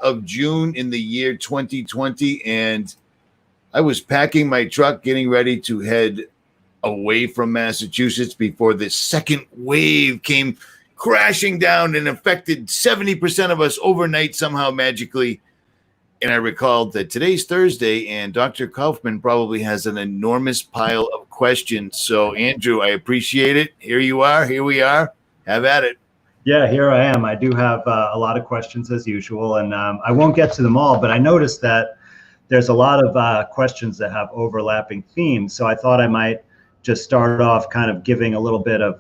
of June in the year 2020, and I was packing my truck, getting ready to head away from Massachusetts before this second wave came crashing down and affected 70% of us overnight somehow magically. And I recalled that today's Thursday, and Dr. Kaufman probably has an enormous pile of questions. So, Andrew, I appreciate it. Here you are. Here we are. Have at it. Yeah, here I am. I do have a lot of questions as usual, and I won't get to them all, but I noticed that there's a lot of questions that have overlapping themes. So I thought I might just start off kind of giving a little bit of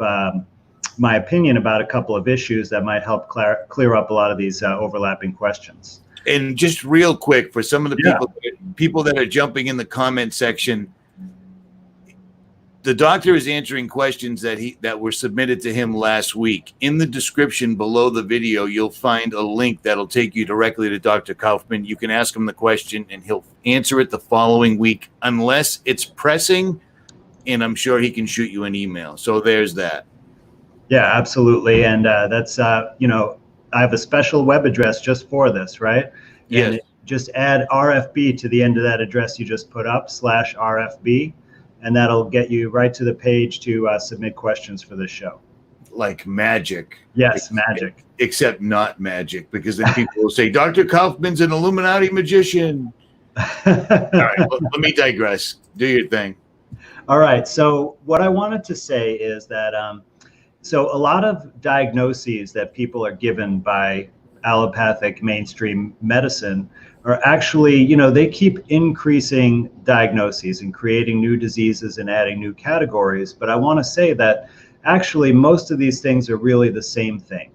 my opinion about a couple of issues that might help clear up a lot of these overlapping questions. And just real quick, for some of the people that are jumping in the comment section, the doctor is answering questions that were submitted to him last week. In the description below the video, you'll find a link that'll take you directly to Dr. Kaufman. You can ask him the question, and he'll answer it the following week, unless it's pressing, and I'm sure he can shoot you an email. So there's that. Yeah, absolutely. And that's, I have a special web address just for this, right? Yes. And just add RFB to the end of that address you just put up, /RFB, and that'll get you right to the page to submit questions for this show. Like magic. Yes, magic. Except not magic, because then people will say, Dr. Kaufman's an Illuminati magician. All right, let me digress. Do your thing. All right. So what I wanted to say is that so a lot of diagnoses that people are given by allopathic mainstream medicine are actually, they keep increasing diagnoses and creating new diseases and adding new categories. But I want to say that actually most of these things are really the same thing.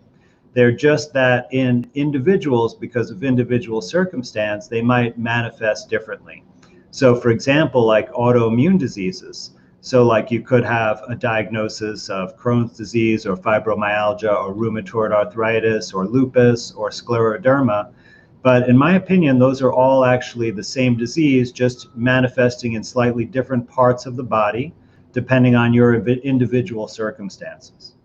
They're just that in individuals, because of individual circumstance, they might manifest differently. So for example, like autoimmune diseases. So like you could have a diagnosis of Crohn's disease or fibromyalgia or rheumatoid arthritis or lupus or scleroderma. But in my opinion, those are all actually the same disease, just manifesting in slightly different parts of the body, depending on your individual circumstances.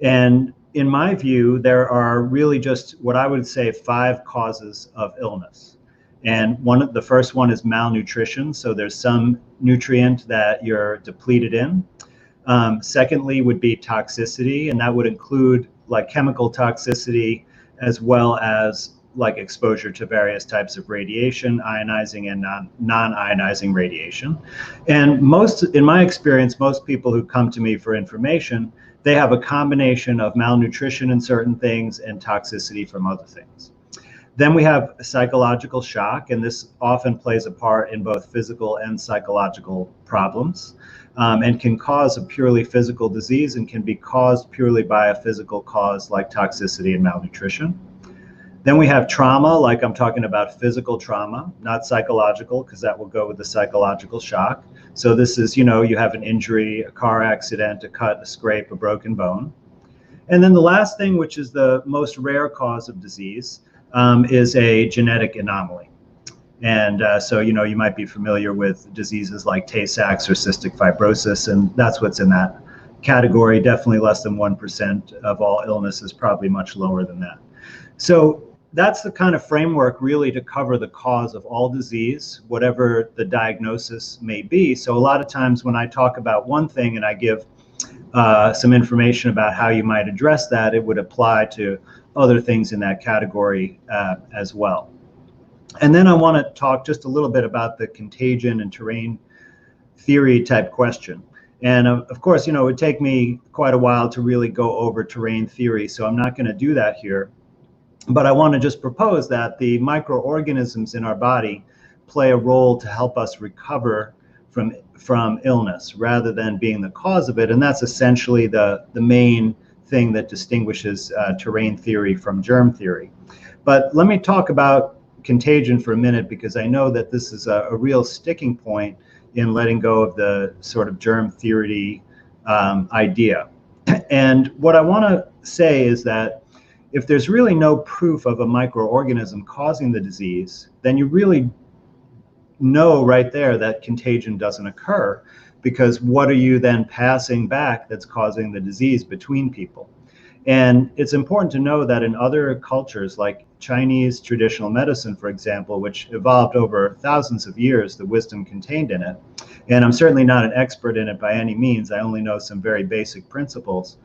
And in my view, there are really just what I would say 5 causes of illness. And the first one is malnutrition. So there's some nutrient that you're depleted in. Secondly would be toxicity, and that would include like chemical toxicity, as well as like exposure to various types of radiation, ionizing and non-ionizing radiation. And in my experience, most people who come to me for information, they have a combination of malnutrition in certain things and toxicity from other things. Then we have psychological shock, and this often plays a part in both physical and psychological problems, and can cause a purely physical disease and can be caused purely by a physical cause like toxicity and malnutrition. Then we have trauma, like I'm talking about physical trauma, not psychological, because that will go with the psychological shock. So this is, you have an injury, a car accident, a cut, a scrape, a broken bone. And then the last thing, which is the most rare cause of disease, is a genetic anomaly. And so, you might be familiar with diseases like Tay-Sachs or cystic fibrosis, and that's what's in that category. Definitely less than 1% of all illnesses, probably much lower than that. So that's the kind of framework really to cover the cause of all disease, whatever the diagnosis may be. So a lot of times when I talk about one thing and I give some information about how you might address that, it would apply to other things in that category as well. And then I want to talk just a little bit about the contagion and terrain theory type question. And of course, it would take me quite a while to really go over terrain theory, so I'm not going to do that here. But I want to just propose that the microorganisms in our body play a role to help us recover from illness rather than being the cause of it. And that's essentially the main thing that distinguishes terrain theory from germ theory. But let me talk about contagion for a minute, because I know that this is a real sticking point in letting go of the sort of germ theory idea. And what I want to say is that if there's really no proof of a microorganism causing the disease, then you really know right there that contagion doesn't occur, because what are you then passing back that's causing the disease between people? And it's important to know that in other cultures, like Chinese traditional medicine, for example, which evolved over thousands of years, the wisdom contained in it, and I'm certainly not an expert in it by any means, I only know some very basic principles.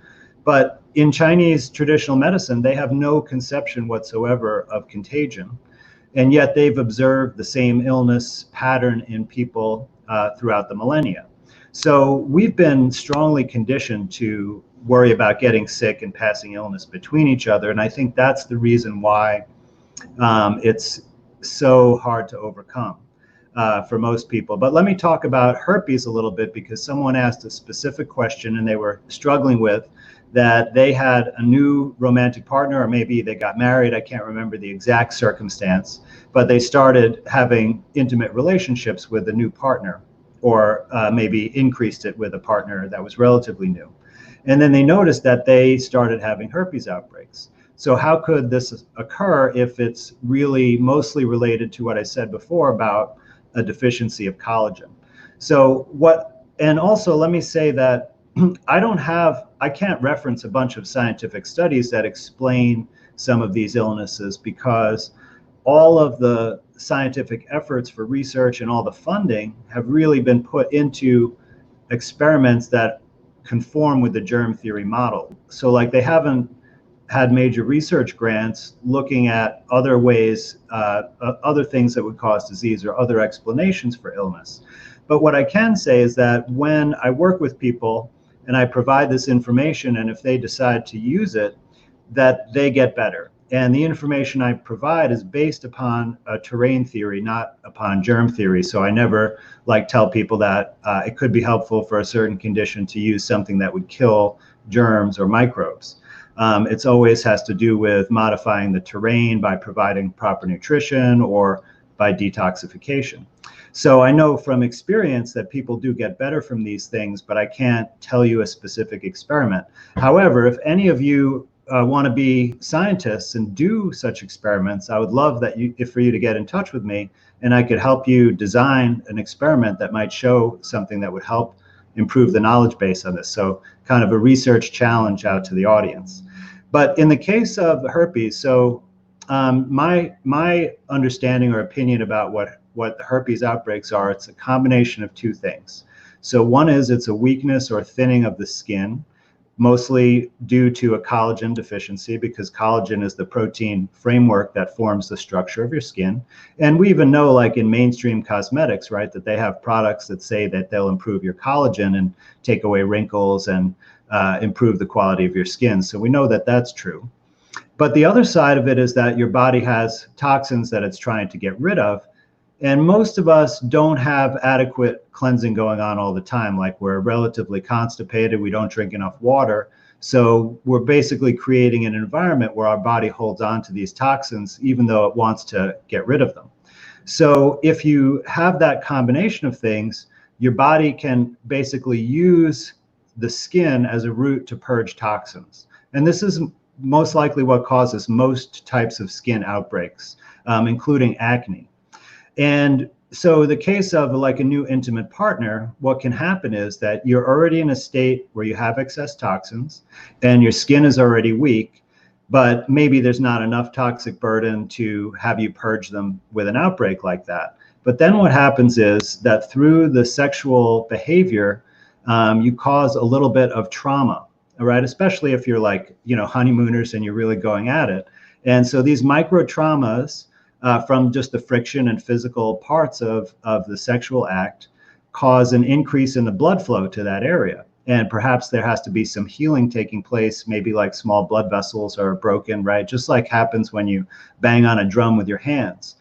But in Chinese traditional medicine, they have no conception whatsoever of contagion. And yet they've observed the same illness pattern in people throughout the millennia. So we've been strongly conditioned to worry about getting sick and passing illness between each other. And I think that's the reason why it's so hard to overcome for most people. But let me talk about herpes a little bit, because someone asked a specific question and they were struggling with that they had a new romantic partner, or maybe they got married. I can't remember the exact circumstance, but they started having intimate relationships with a new partner, or maybe increased it with a partner that was relatively new. And then they noticed that they started having herpes outbreaks. So how could this occur if it's really mostly related to what I said before about a deficiency of collagen? And also let me say that I can't reference a bunch of scientific studies that explain some of these illnesses, because all of the scientific efforts for research and all the funding have really been put into experiments that conform with the germ theory model. So like they haven't had major research grants looking at other ways, other things that would cause disease or other explanations for illness. But what I can say is that when I work with people and I provide this information, and if they decide to use it, that they get better. And the information I provide is based upon a terrain theory, not upon germ theory. So I never tell people that it could be helpful for a certain condition to use something that would kill germs or microbes. It's always has to do with modifying the terrain by providing proper nutrition or by detoxification. So I know from experience that people do get better from these things, but I can't tell you a specific experiment. However, if any of you want to be scientists and do such experiments, I would love for you to get in touch with me, and I could help you design an experiment that might show something that would help improve the knowledge base on this. So kind of a research challenge out to the audience. But in the case of the herpes, so my understanding or opinion about what the herpes outbreaks are, it's a combination of two things. So one is it's a weakness or thinning of the skin, mostly due to a collagen deficiency, because collagen is the protein framework that forms the structure of your skin. And we even know, like in mainstream cosmetics, right, that they have products that say that they'll improve your collagen and take away wrinkles and improve the quality of your skin. So we know that that's true. But the other side of it is that your body has toxins that it's trying to get rid of. And most of us don't have adequate cleansing going on all the time. Like we're relatively constipated, we don't drink enough water. So we're basically creating an environment where our body holds on to these toxins, even though it wants to get rid of them. So if you have that combination of things, your body can basically use the skin as a route to purge toxins. And this is most likely what causes most types of skin outbreaks, including acne. And so the case of like a new intimate partner, what can happen is that you're already in a state where you have excess toxins and your skin is already weak, but maybe there's not enough toxic burden to have you purge them with an outbreak like that. But then what happens is that through the sexual behavior, you cause a little bit of trauma, all right? Especially if you're like, honeymooners and you're really going at it. And so these micro traumas, from just the friction and physical parts of the sexual act cause an increase in the blood flow to that area. And perhaps there has to be some healing taking place, maybe like small blood vessels are broken, right? Just like happens when you bang on a drum with your hands.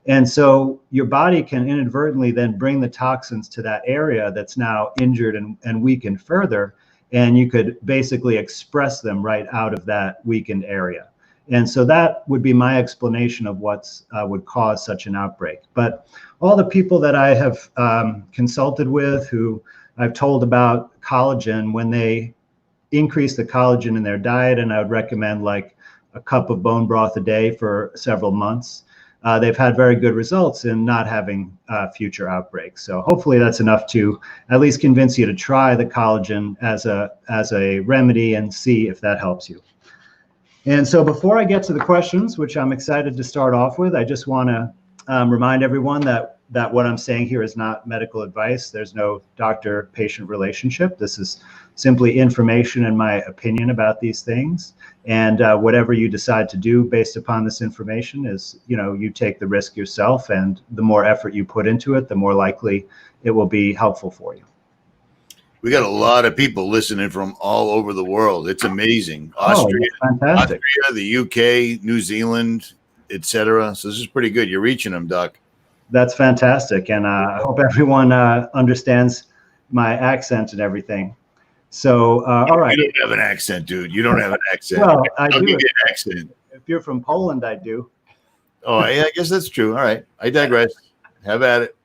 And so your body can inadvertently then bring the toxins to that area that's now injured and weakened further. And you could basically express them right out of that weakened area. And so that would be my explanation of what's would cause such an outbreak. But all the people that I have consulted with, who I've told about collagen, when they increase the collagen in their diet, and I would recommend like a cup of bone broth a day for several months, they've had very good results in not having future outbreaks. So hopefully that's enough to at least convince you to try the collagen as a remedy and see if that helps you. And so before I get to the questions, which I'm excited to start off with, I just want to remind everyone that what I'm saying here is not medical advice. There's no doctor-patient relationship. This is simply information and my opinion about these things. And whatever you decide to do based upon this information is, you take the risk yourself, and the more effort you put into it, the more likely it will be helpful for you. We got a lot of people listening from all over the world. It's amazing. Austria, fantastic. Austria, the UK, New Zealand, etc. So this is pretty good. You're reaching them, Doc. That's fantastic, and I hope everyone understands my accent and everything. So, all right. You don't have an accent, dude. You don't have an accent. Well, I do. Give you an accent. If you're from Poland, I do. Oh, yeah, I guess that's true. All right. I digress. Have at it.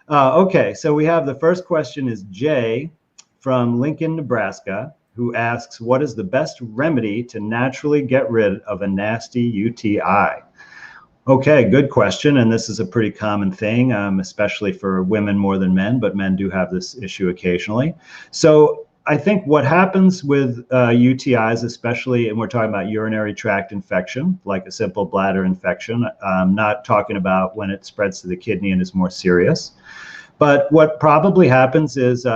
Okay, so we have the first question is Jay from Lincoln, Nebraska, who asks, what is the best remedy to naturally get rid of a nasty UTI? Okay, good question. And this is a pretty common thing, especially for women more than men, but men do have this issue occasionally. So I think what happens with UTIs, especially, and we're talking about urinary tract infection, like a simple bladder infection, not talking about when it spreads to the kidney and is more serious. But what probably happens is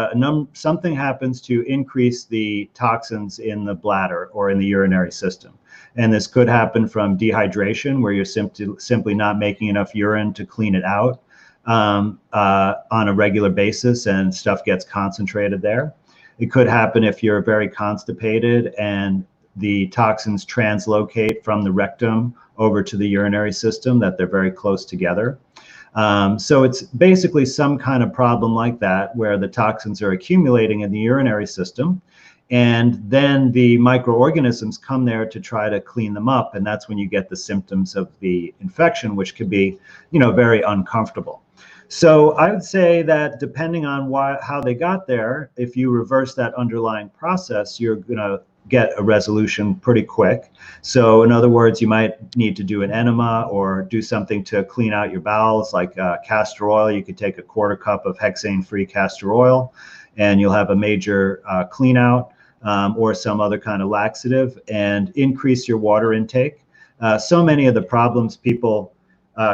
something happens to increase the toxins in the bladder or in the urinary system. And this could happen from dehydration, where you're simply not making enough urine to clean it out on a regular basis, and stuff gets concentrated there. It could happen if you're very constipated and the toxins translocate from the rectum over to the urinary system, that they're very close together. So it's basically some kind of problem like that, where the toxins are accumulating in the urinary system, and then the microorganisms come there to try to clean them up. And that's when you get the symptoms of the infection, which could be, very uncomfortable. So I would say that depending on how they got there, if you reverse that underlying process, you're going to get a resolution pretty quick. So in other words, you might need to do an enema or do something to clean out your bowels, like castor oil. You could take a quarter cup of hexane-free castor oil, and you'll have a major clean out, or some other kind of laxative, and increase your water intake. So many of the problems people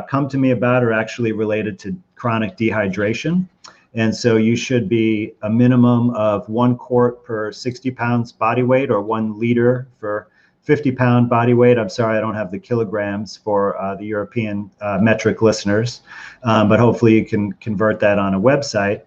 come to me about are actually related to chronic dehydration. And so you should be a minimum of 1 quart per 60 pounds body weight, or 1 liter for 50-pound body weight. I'm sorry, I don't have the kilograms for the European metric listeners, but hopefully you can convert that on a website.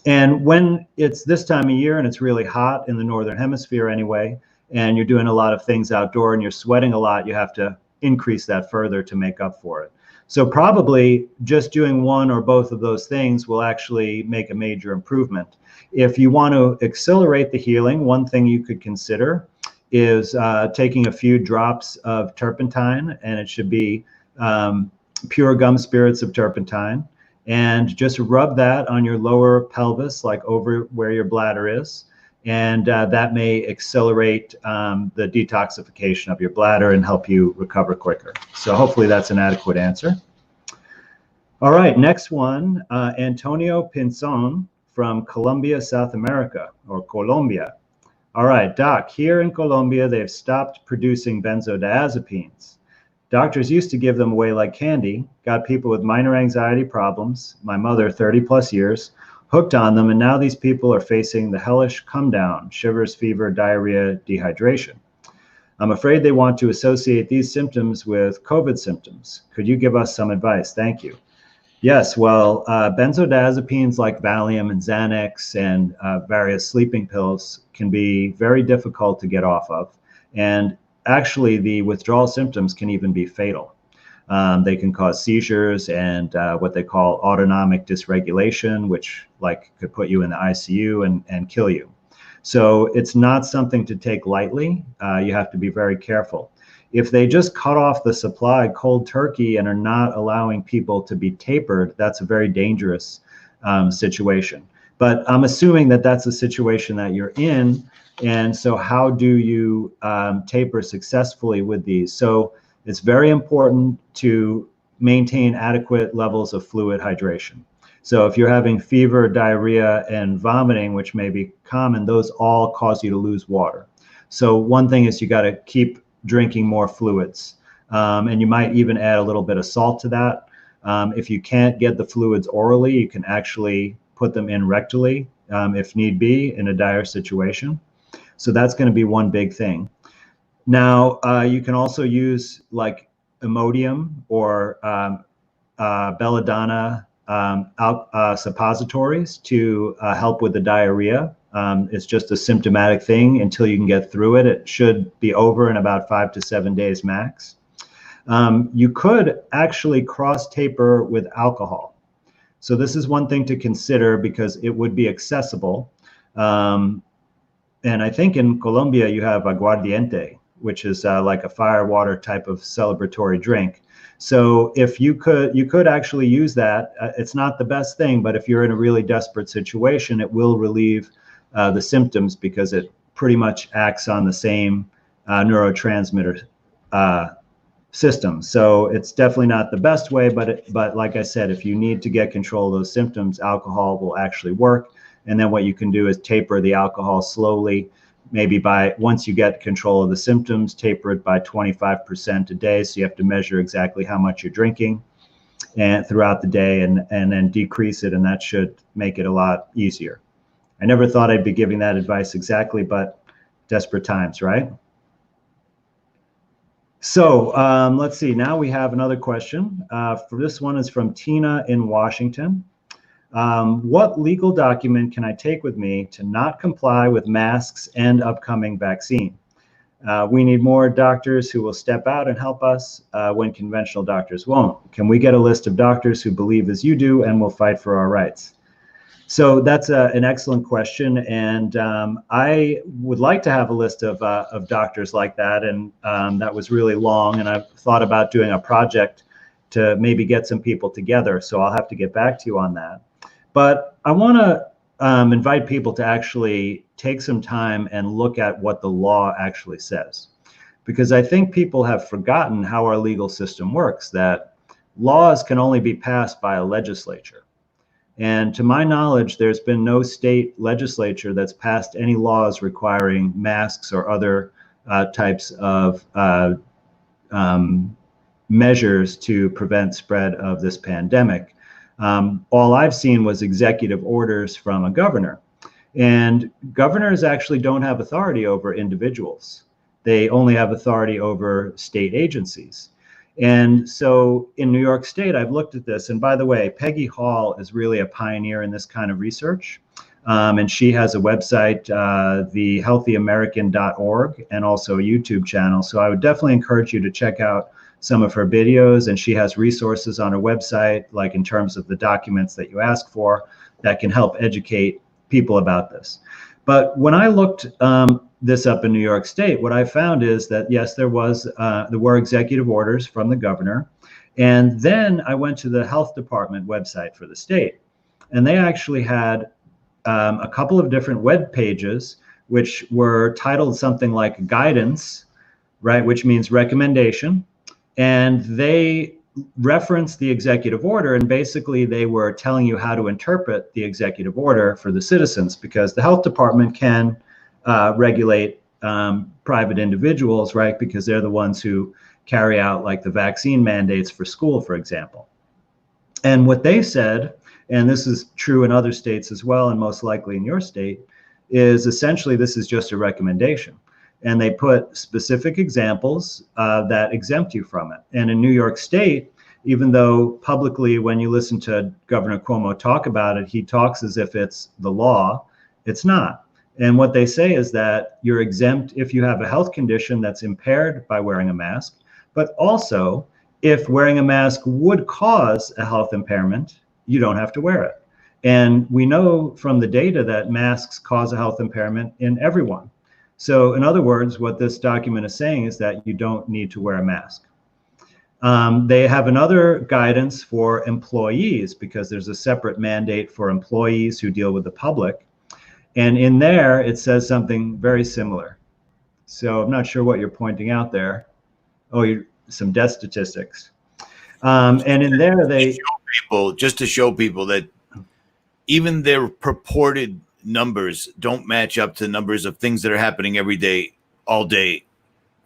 And when it's this time of year and it's really hot in the Northern Hemisphere anyway, and you're doing a lot of things outdoor and you're sweating a lot, you have to increase that further to make up for it. So probably just doing one or both of those things will actually make a major improvement. If you want to accelerate the healing, one thing you could consider is taking a few drops of turpentine, and it should be pure gum spirits of turpentine, and just rub that on your lower pelvis, like over where your bladder is. And that may accelerate the detoxification of your bladder and help you recover quicker. So hopefully that's an adequate answer. All right, next one, Antonio Pinzon from Colombia, South America, or Colombia. All right, Doc, here in Colombia, they've stopped producing benzodiazepines. Doctors used to give them away like candy, got people with minor anxiety problems, my mother 30 plus years, hooked on them, and now these people are facing the hellish come down, shivers, fever, diarrhea, dehydration. I'm afraid they want to associate these symptoms with COVID symptoms. Could you give us some advice? Thank you. Yes, well, benzodiazepines like Valium and Xanax and various sleeping pills can be very difficult to get off of. And actually, the withdrawal symptoms can even be fatal. They can cause seizures and what they call autonomic dysregulation, which could put you in the ICU and kill you. So it's not something to take lightly. You have to be very careful. If they just cut off the supply cold turkey and are not allowing people to be tapered, that's a very dangerous situation. But I'm assuming that that's a situation that you're in. And so how do you taper successfully with these? So it's very important to maintain adequate levels of fluid hydration. So if you're having fever, diarrhea, and vomiting, which may be common, those all cause you to lose water. So one thing is you got to keep drinking more fluids. And you might even add a little bit of salt to that. If you can't get the fluids orally, you can actually put them in rectally if need be in a dire situation. So that's going to be one big thing. Now, you can also use like Imodium or belladonna suppositories to help with the diarrhea. It's just a symptomatic thing until you can get through it. It should be over in about 5 to 7 days max. You could actually cross taper with alcohol. So this is one thing to consider because it would be accessible. And I think in Colombia you have aguardiente, which is like a firewater type of celebratory drink. So if you could actually use that. It's not the best thing, but if you're in a really desperate situation, it will relieve the symptoms because it pretty much acts on the same neurotransmitter system. So it's definitely not the best way, but like I said, if you need to get control of those symptoms, alcohol will actually work. And then what you can do is taper the alcohol slowly. Maybe once you get control of the symptoms, taper it by 25% a day. So you have to measure exactly how much you're drinking and throughout the day and then decrease it. And that should make it a lot easier. I never thought I'd be giving that advice exactly, but desperate times, right? So let's see. Now we have another question. For this one is from Tina in Washington. What legal document can I take with me to not comply with masks and upcoming vaccine? We need more doctors who will step out and help us when conventional doctors won't. Can we get a list of doctors who believe as you do and will fight for our rights? So that's an excellent question, and I would like to have a list of doctors like that, and that was really long, and I've thought about doing a project to maybe get some people together, so I'll have to get back to you on that. But I want to invite people to actually take some time and look at what the law actually says, because I think people have forgotten how our legal system works, that laws can only be passed by a legislature. And to my knowledge, there's been no state legislature that's passed any laws requiring masks or other types of measures to prevent spread of this pandemic. All I've seen was executive orders from a governor. And governors actually don't have authority over individuals. They only have authority over state agencies. And so in New York State, I've looked at this. And by the way, Peggy Hall is really a pioneer in this kind of research. And she has a website, thehealthyamerican.org, and also a YouTube channel. So I would definitely encourage you to check out some of her videos. And she has resources on her website, like in terms of the documents that you ask for, that can help educate people about this. But when I looked this up in New York State, what I found is that, yes, there were executive orders from the governor. And then I went to the health department website for the state. And they actually had a couple of different web pages, which were titled something like guidance, right, which means recommendation. And they referenced the executive order, and basically they were telling you how to interpret the executive order for the citizens, because the health department can regulate private individuals, right, because they're the ones who carry out like the vaccine mandates for school, for example. And what they said, and this is true in other states as well, and most likely in your state, is essentially this is just a recommendation. And they put specific examples that exempt you from it. And in New York State, even though publicly when you listen to Governor Cuomo talk about it, he talks as if it's the law, it's not. And what they say is that you're exempt if you have a health condition that's impaired by wearing a mask, but also if wearing a mask would cause a health impairment, you don't have to wear it. And we know from the data that masks cause a health impairment in everyone. So in other words, what this document is saying is that you don't need to wear a mask. They have another guidance for employees, because there's a separate mandate for employees who deal with the public. And in there, it says something very similar. So I'm not sure what you're pointing out there. Oh, some death statistics. And in there, just to show people that even their purported numbers don't match up to numbers of things that are happening every day, all day,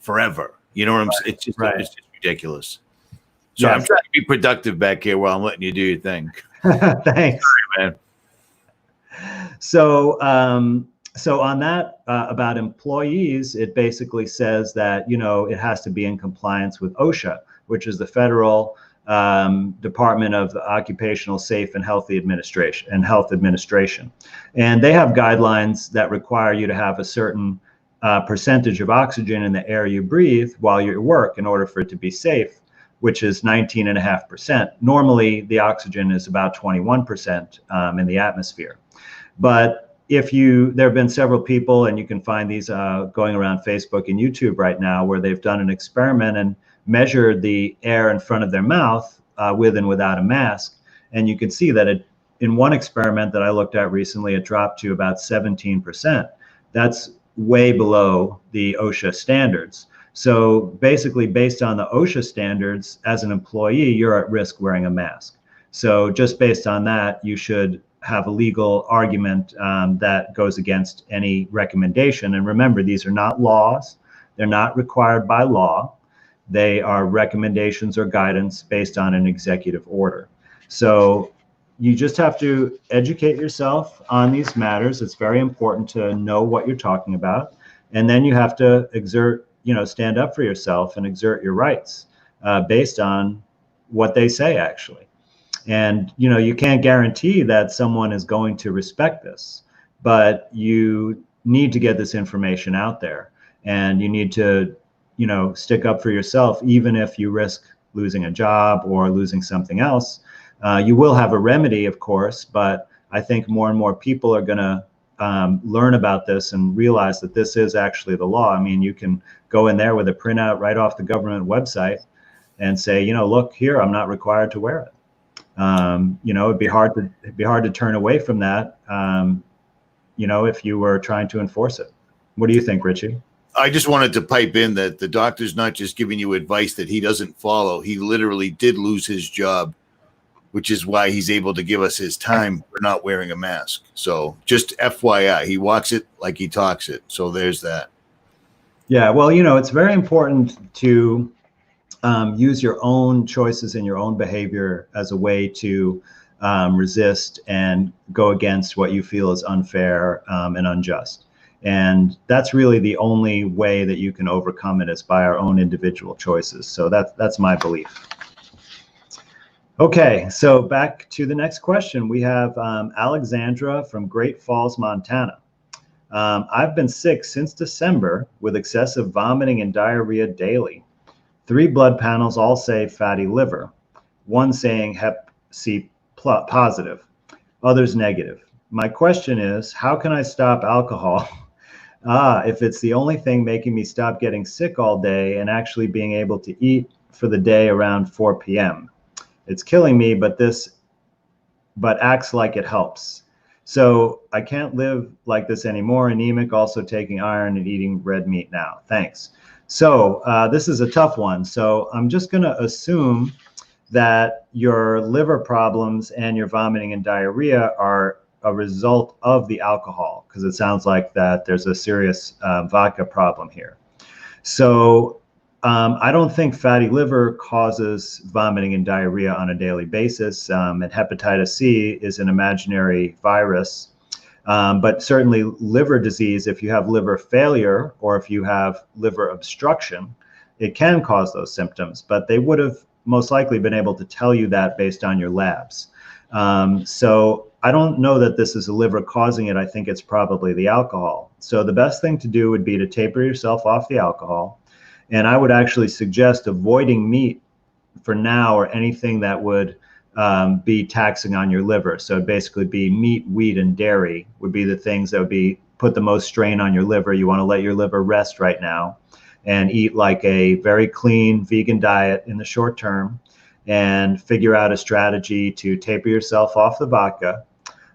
forever. You know what I'm saying? Right. It's just ridiculous. So I'm trying to be productive back here while I'm letting you do your thing. Thanks. Sorry, man. So on that about employees, it basically says that, it has to be in compliance with OSHA, which is the Federal Department of Occupational Safe and Health Administration. And they have guidelines that require you to have a certain percentage of oxygen in the air you breathe while you're at work in order for it to be safe, which is 19.5%. Normally, the oxygen is about 21% in the atmosphere. But there have been several people, and you can find these going around Facebook and YouTube right now, where they've done an experiment and measured the air in front of their mouth with and without a mask. And you can see that in one experiment that I looked at recently, it dropped to about 17%. That's way below the OSHA standards. So basically, based on the OSHA standards, as an employee, you're at risk wearing a mask. So just based on that, you should have a legal argument that goes against any recommendation. And remember, these are not laws. They're not required by law. They are recommendations or guidance based on an executive order. So you just have to educate yourself on these matters. It's very important to know what you're talking about. And then you have to stand up for yourself and exert your rights based on what they say, actually. And, you can't guarantee that someone is going to respect this, but you need to get this information out there, and you need to, stick up for yourself, even if you risk losing a job or losing something else. You will have a remedy, of course, but I think more and more people are going to learn about this and realize that this is actually the law. I mean, you can go in there with a printout right off the government website and say, look here, I'm not required to wear it. It'd be hard to turn away from that, if you were trying to enforce it. What do you think, Richie? I just wanted to pipe in that the doctor's not just giving you advice that he doesn't follow. He literally did lose his job, which is why he's able to give us his time for not wearing a mask. So just FYI, he walks it like he talks it. So there's that. Yeah, well, it's very important to use your own choices and your own behavior as a way to resist and go against what you feel is unfair and unjust. And that's really the only way that you can overcome it, is by our own individual choices. So that's my belief. Okay, so back to the next question. We have Alexandra from Great Falls, Montana. I've been sick since December with excessive vomiting and diarrhea daily. 3 blood panels all say fatty liver, one saying Hep C positive, others negative. My question is, how can I stop alcohol if it's the only thing making me stop getting sick all day and actually being able to eat for the day around 4 p.m.? It's killing me, but acts like it helps. So I can't live like this anymore. Anemic, also taking iron and eating red meat now. Thanks. So this is a tough one. So I'm just going to assume that your liver problems and your vomiting and diarrhea are a result of the alcohol, because it sounds like that there's a serious vodka problem here. So I don't think fatty liver causes vomiting and diarrhea on a daily basis, and hepatitis C is an imaginary virus. But certainly liver disease, if you have liver failure or if you have liver obstruction, it can cause those symptoms, but they would have most likely been able to tell you that based on your labs. So I don't know that this is the liver causing it. I think it's probably the alcohol. So the best thing to do would be to taper yourself off the alcohol. And I would actually suggest avoiding meat for now, or anything that would be taxing on your liver. So it'd basically be meat, wheat, and dairy would be the things that would put the most strain on your liver. You want to let your liver rest right now and eat like a very clean vegan diet in the short term, and figure out a strategy to taper yourself off the vodka,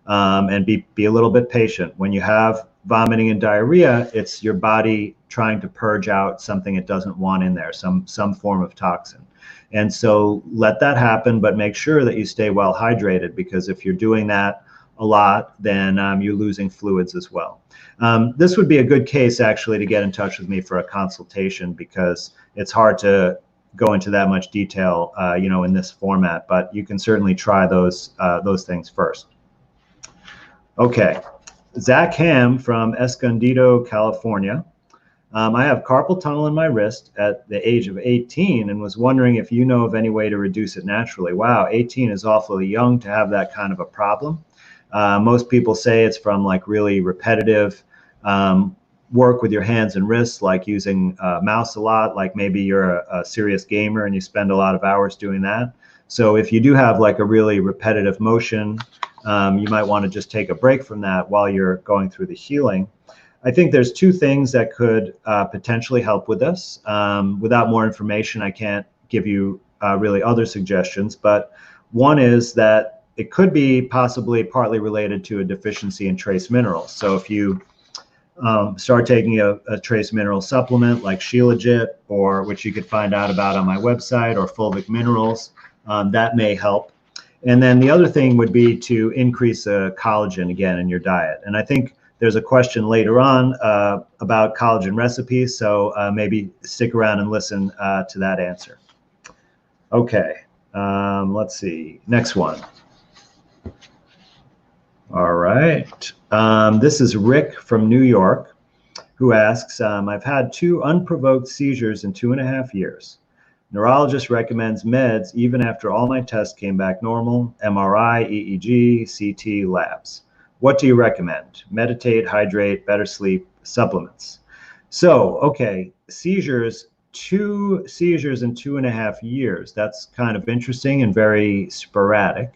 and be a little bit patient. When you have vomiting and diarrhea, it's your body trying to purge out something it doesn't want in there, some form of toxin. And so let that happen, but make sure that you stay well hydrated, because if you're doing that a lot, then you're losing fluids as well. This would be a good case actually to get in touch with me for a consultation, because it's hard to go into that much detail, in this format, but you can certainly try those things first. Okay, Zach Ham from Escondido, California. I have carpal tunnel in my wrist at the age of 18 and was wondering if you know of any way to reduce it naturally. Wow, 18 is awfully young to have that kind of a problem. Most people say it's from like really repetitive work with your hands and wrists, like using a mouse a lot, like maybe you're a serious gamer and you spend a lot of hours doing that. So if you do have like a really repetitive motion, you might want to just take a break from that while you're going through the healing. I think there's two things that could potentially help with this. Without more information, I can't give you really other suggestions, but one is that it could be possibly partly related to a deficiency in trace minerals. So if you start taking a trace mineral supplement like Shilajit, or which you could find out about on my website, or fulvic minerals, that may help. And then the other thing would be to increase collagen again in your diet. And I think there's a question later on about collagen recipes, so maybe stick around and listen to that answer. Okay, let's see, next one. All right. This is Rick from New York, who asks, I've had 2 unprovoked seizures in 2.5 years. Neurologist recommends meds even after all my tests came back normal, MRI, EEG, CT, labs. What do you recommend? Meditate, hydrate, better sleep, supplements. So, okay, seizures, 2 seizures in 2.5 years. That's kind of interesting and very sporadic.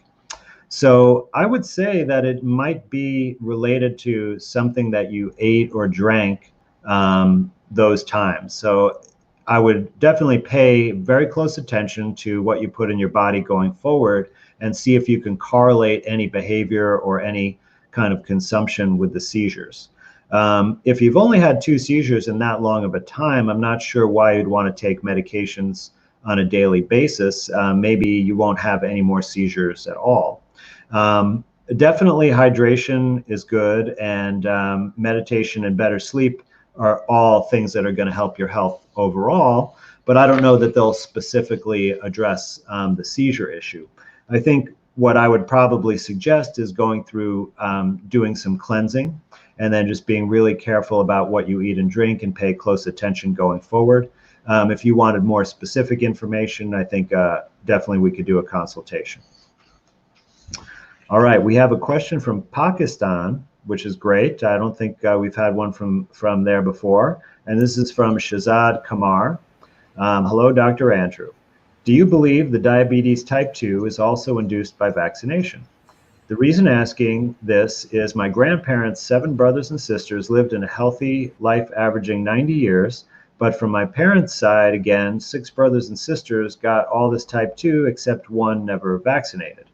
So I would say that it might be related to something that you ate or drank those times. So I would definitely pay very close attention to what you put in your body going forward and see if you can correlate any behavior or any kind of consumption with the seizures. If you've only had 2 seizures in that long of a time, I'm not sure why you'd want to take medications on a daily basis. Maybe you won't have any more seizures at all. Definitely hydration is good, and meditation and better sleep are all things that are going to help your health overall, but I don't know that they'll specifically address the seizure issue. I think what I would probably suggest is going through doing some cleansing, and then just being really careful about what you eat and drink and pay close attention going forward. If you wanted more specific information, I think definitely we could do a consultation. All right, we have a question from Pakistan, which is great. I don't think we've had one from there before. And this is from Shazad Kamar. Hello, Dr. Andrew. Do you believe the diabetes type 2 is also induced by vaccination? The reason asking this is my grandparents' 7 brothers and sisters lived in a healthy life averaging 90 years, but from my parents' side, again, 6 brothers and sisters got all this type 2 except one never vaccinated.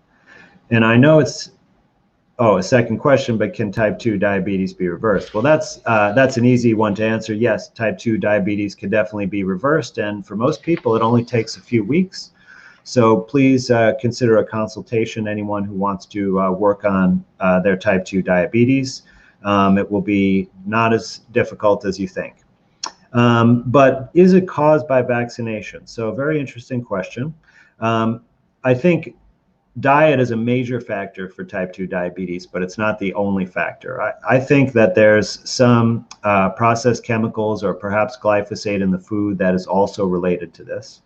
And I know it's, a second question, but can type 2 diabetes be reversed? Well, that's an easy one to answer. Yes, type 2 diabetes can definitely be reversed. And for most people, it only takes a few weeks. So please consider a consultation, anyone who wants to work on their type 2 diabetes. It will be not as difficult as you think. But is it caused by vaccination? So a very interesting question. I think diet is a major factor for type 2 diabetes, but it's not the only factor. I think that there's some processed chemicals or perhaps glyphosate in the food that is also related to this.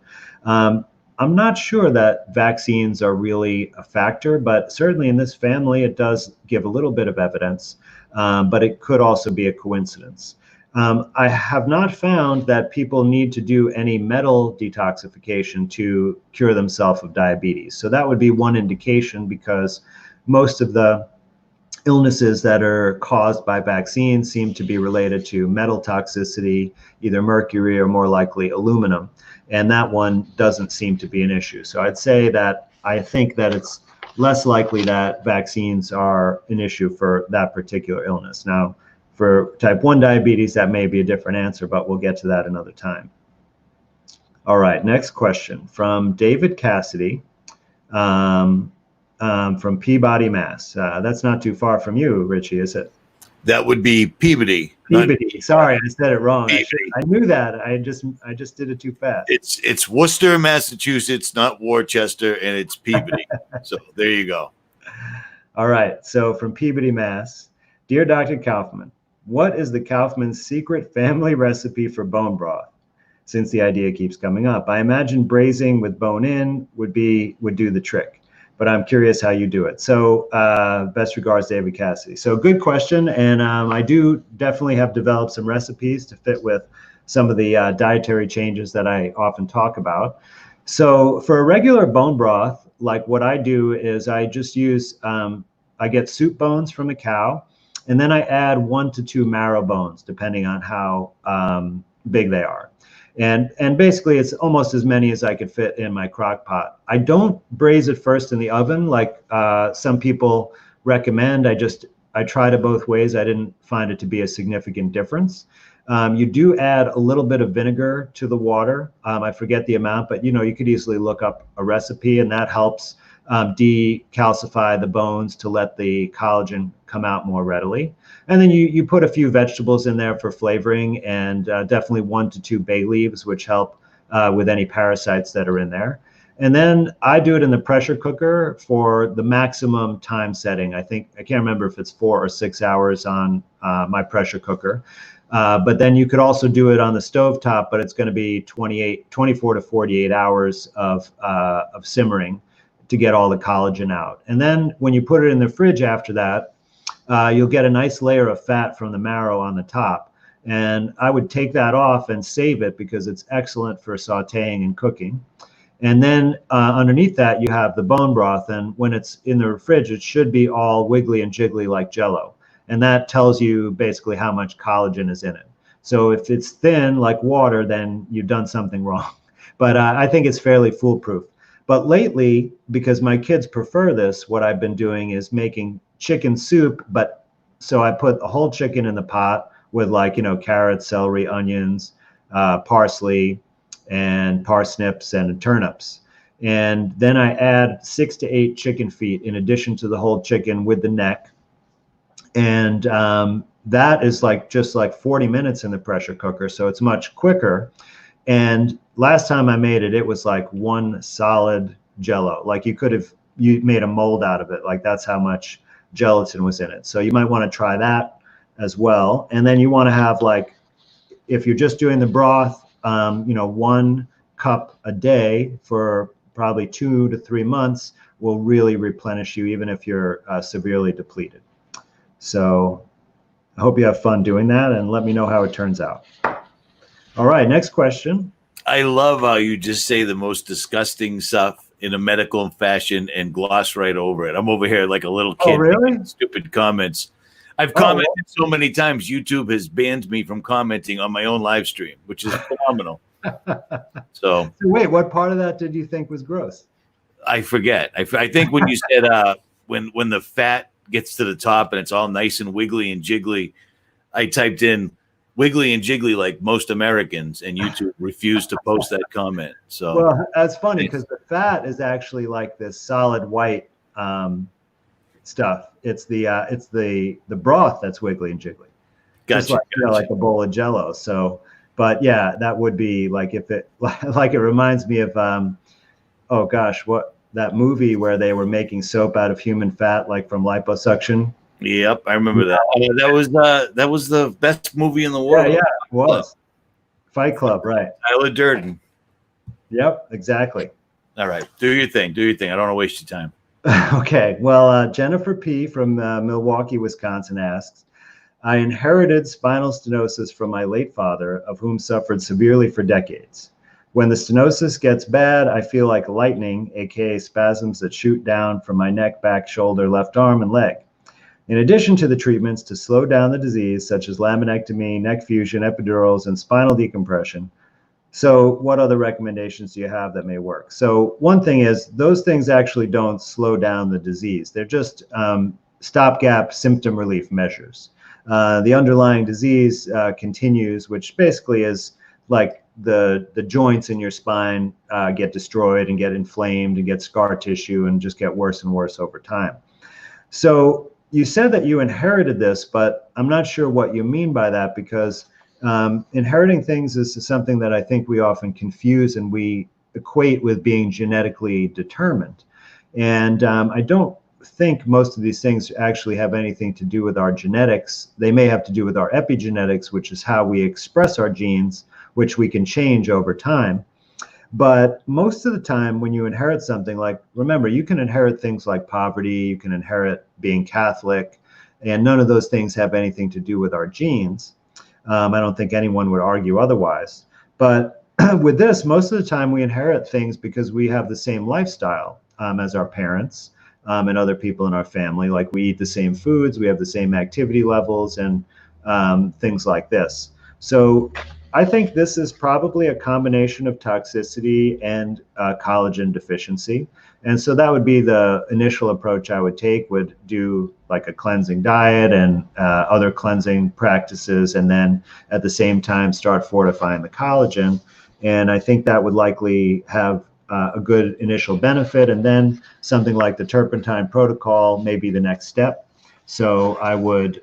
I'm not sure that vaccines are really a factor, but certainly in this family, it does give a little bit of evidence, but it could also be a coincidence. I have not found that people need to do any metal detoxification to cure themselves of diabetes. So that would be one indication, because most of the illnesses that are caused by vaccines seem to be related to metal toxicity, either mercury or more likely aluminum. And that one doesn't seem to be an issue. So I'd say that I think that it's less likely that vaccines are an issue for that particular illness. Now, for type 1 diabetes, that may be a different answer, but we'll get to that another time. All right, next question from David Cassidy. from Peabody, Mass. That's not too far from you, Richie, is it? That would be Peabody. Peabody. Sorry, I said it wrong. Peabody. I knew that. I just did it too fast. It's Worcester, Massachusetts, not Worcester, and it's Peabody. So there you go. All right. So from Peabody, Mass. Dear Dr. Kaufman, what is the Kaufman's secret family recipe for bone broth? Since the idea keeps coming up, I imagine braising with bone in would do the trick, but I'm curious how you do it. So best regards, David Cassidy. So good question. And I do definitely have developed some recipes to fit with some of the dietary changes that I often talk about. So for a regular bone broth, like what I do is I just use, I get soup bones from a cow, and then I add 1 to 2 marrow bones, depending on how big they are. And basically it's almost as many as I could fit in my crock pot. I don't braise it first in the oven like some people recommend. I tried it both ways. I didn't find it to be a significant difference. You do add a little bit of vinegar to the water. I forget the amount, but you could easily look up a recipe, and that helps decalcify the bones to let the collagen come out more readily. And then you put a few vegetables in there for flavoring, and definitely 1 to 2 bay leaves, which help with any parasites that are in there. And then I do it in the pressure cooker for the maximum time setting. I can't remember if it's 4 or 6 hours on my pressure cooker. But then you could also do it on the stovetop, but it's going to be 24 to 48 hours of simmering to get all the collagen out. And then when you put it in the fridge after that, you'll get a nice layer of fat from the marrow on the top. And I would take that off and save it because it's excellent for sauteing and cooking. And then underneath that, you have the bone broth. And when it's in the fridge, it should be all wiggly and jiggly like Jell-O. And that tells you basically how much collagen is in it. So if it's thin like water, then you've done something wrong. But I think it's fairly foolproof. But lately, because my kids prefer this, what I've been doing is making chicken soup. But so I put a whole chicken in the pot with carrots, celery, onions, parsley, and parsnips and turnips. And then I add 6 to 8 chicken feet in addition to the whole chicken with the neck. And that is just 40 minutes in the pressure cooker. So it's much quicker. And last time I made it, it was like one solid Jell-O. Like you made a mold out of it. Like that's how much gelatin was in it. So you might want to try that as well. And then you want to have if you're just doing the broth, 1 cup a day for probably 2 to 3 months will really replenish you, even if you're severely depleted. So I hope you have fun doing that, and let me know how it turns out. All right, next question. I love how you just say the most disgusting stuff in a medical fashion and gloss right over it. I'm over here like a little kid. Oh, really? Making stupid comments. I've commented so many times. YouTube has banned me from commenting on my own live stream, which is phenomenal. So wait, what part of that did you think was gross? I forget. I think when you said when the fat gets to the top and it's all nice and wiggly and jiggly, I typed in wiggly and jiggly like most Americans, and YouTube refused to post that comment. So well, that's funny because the fat is actually like this solid white stuff. It's the broth that's wiggly and jiggly. Gotcha. Just like a bowl of Jell-O. So, but yeah, that would be like if it like it reminds me of oh gosh, what that movie where they were making soap out of human fat, like from liposuction. Yep, I remember that. That was the best movie in the world. Yeah, it was. Fight Club, right? Tyler Durden. Yep, exactly. All right, do your thing. Do your thing. I don't want to waste your time. Okay. Well, Jennifer P. from Milwaukee, Wisconsin asks, I inherited spinal stenosis from my late father, of whom suffered severely for decades. When the stenosis gets bad, I feel like lightning, aka spasms that shoot down from my neck, back, shoulder, left arm, and leg. In addition to the treatments to slow down the disease, such as laminectomy, neck fusion, epidurals, and spinal decompression. So what other recommendations do you have that may work? So one thing is those things actually don't slow down the disease. They're just stopgap symptom relief measures. The underlying disease continues, which basically is like the joints in your spine get destroyed and get inflamed and get scar tissue and just get worse and worse over time. So you said that you inherited this, but I'm not sure what you mean by that, because inheriting things is something that I think we often confuse and we equate with being genetically determined. And I don't think most of these things actually have anything to do with our genetics. They may have to do with our epigenetics, which is how we express our genes, which we can change over time. But most of the time when you inherit something, like, remember, you can inherit things like poverty, you can inherit being Catholic, and none of those things have anything to do with our genes. I don't think anyone would argue otherwise. But with this, most of the time we inherit things because we have the same lifestyle as our parents and other people in our family. Like, we eat the same foods, we have the same activity levels, and things like this. So I think this is probably a combination of toxicity and collagen deficiency. And so that would be the initial approach I would take, would do like a cleansing diet and other cleansing practices, and then at the same time start fortifying the collagen. And I think that would likely have a good initial benefit. And then something like the turpentine protocol may be the next step. So I would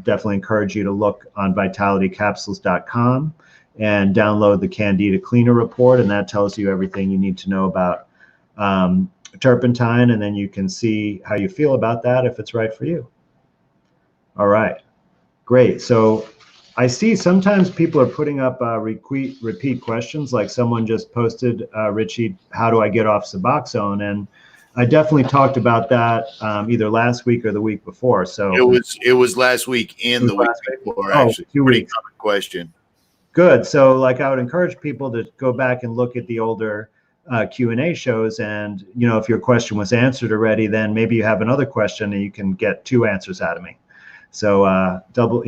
definitely encourage you to look on vitalitycapsules.com and download the Candida Cleaner Report, and that tells you everything you need to know about turpentine, and then you can see how you feel about that, if it's right for you. All right, great. So I see sometimes people are putting up repeat questions, like someone just posted, Richie, how do I get off Suboxone? And I definitely talked about that either last week or the week before. So it was last week and the week before, actually. 2 Pretty weeks. common question. Good. So like, I would encourage people to go back and look at the older Q&A shows, and if your question was answered already, then maybe you have another question and you can get 2 answers out of me. So double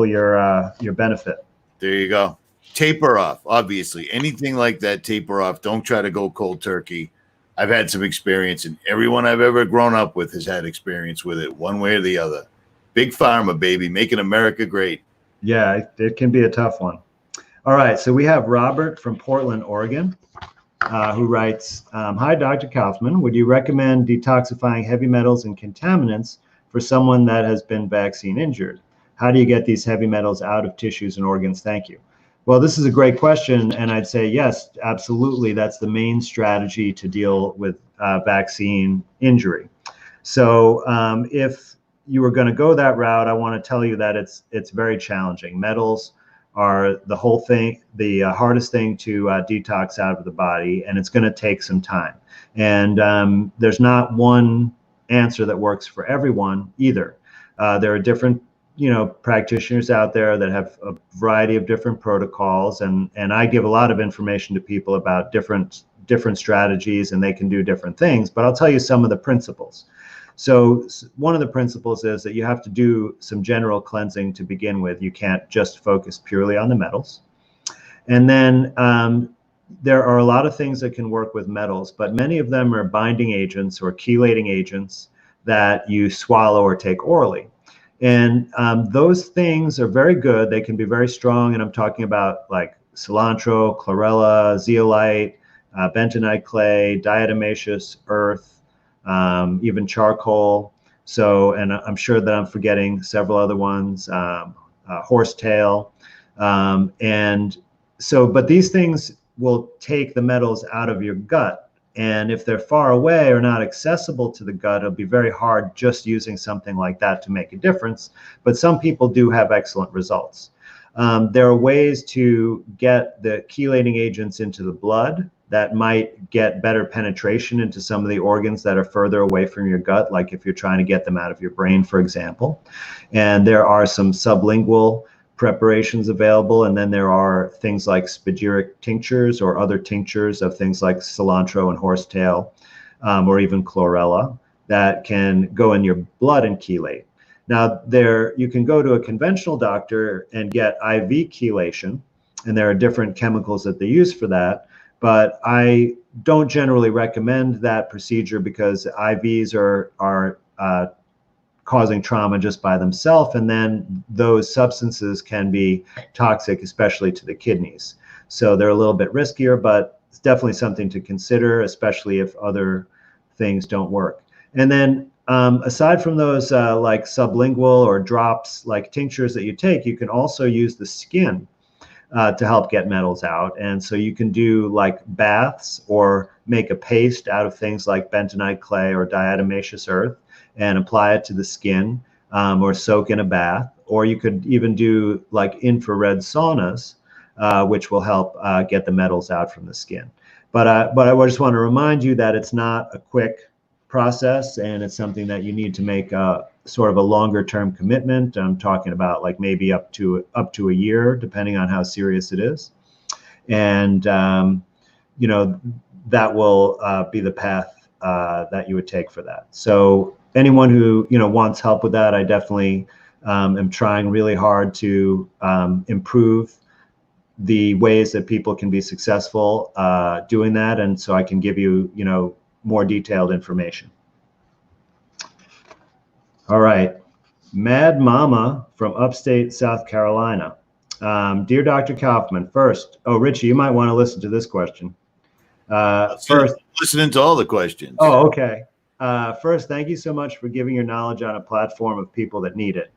your benefit. There you go. Taper off, obviously. Anything like that, taper off. Don't try to go cold turkey. I've had some experience, and everyone I've ever grown up with has had experience with it, one way or the other. Big Pharma, baby, making America great. Yeah, it can be a tough one. All right, so we have Robert from Portland, Oregon, who writes, hi, Dr. Kaufman. Would you recommend detoxifying heavy metals and contaminants for someone that has been vaccine injured? How do you get these heavy metals out of tissues and organs? Thank you. Well, this is a great question, and I'd say yes, absolutely. That's the main strategy to deal with vaccine injury. So if you were going to go that route, I want to tell you that it's very challenging. Metals are the hardest thing to detox out of the body, and it's going to take some time. And there's not one answer that works for everyone either. There are different practitioners out there that have a variety of different protocols, and I give a lot of information to people about different strategies, and they can do different things, but I'll tell you some of the principles. So one of the principles is that you have to do some general cleansing to begin with. You can't just focus purely on the metals. And then there are a lot of things that can work with metals, but many of them are binding agents or chelating agents that you swallow or take orally. And those things are very good. They can be very strong. And I'm talking about like cilantro, chlorella, zeolite, bentonite clay, diatomaceous earth, even charcoal. So, and I'm sure that I'm forgetting several other ones, horsetail. And so, but these things will take the metals out of your gut. And if they're far away or not accessible to the gut, it'll be very hard just using something like that to make a difference. But some people do have excellent results. There are ways to get the chelating agents into the blood that might get better penetration into some of the organs that are further away from your gut, like if you're trying to get them out of your brain, for example. And there are some sublingual preparations available, and then there are things like spagyric tinctures or other tinctures of things like cilantro and horsetail, or even chlorella, that can go in your blood and chelate. Now, you can go to a conventional doctor and get IV chelation, and there are different chemicals that they use for that, but I don't generally recommend that procedure because IVs are causing trauma just by themselves, and then those substances can be toxic, especially to the kidneys. So they're a little bit riskier, but it's definitely something to consider, especially if other things don't work. And then aside from those like sublingual or drops, like tinctures that you take, you can also use the skin to help get metals out. And so you can do like baths or make a paste out of things like bentonite clay or diatomaceous earth and apply it to the skin, or soak in a bath. Or you could even do like infrared saunas, which will help get the metals out from the skin. But I just want to remind you that it's not a quick process, and it's something that you need to make sort of a longer term commitment. I'm talking about like maybe up to a year, depending on how serious it is. And you know, that will be the path that you would take for that. So anyone who, you know, wants help with that, I definitely am trying really hard to improve the ways that people can be successful doing that, and so I can give you, you know, more detailed information. All right, Mad Mama from upstate South Carolina. Dear Dr. Kaufman, first, oh, Richie, you might want to listen to this question. First, listening to all the questions. Oh, okay. First, thank you so much for giving your knowledge on a platform of people that need it.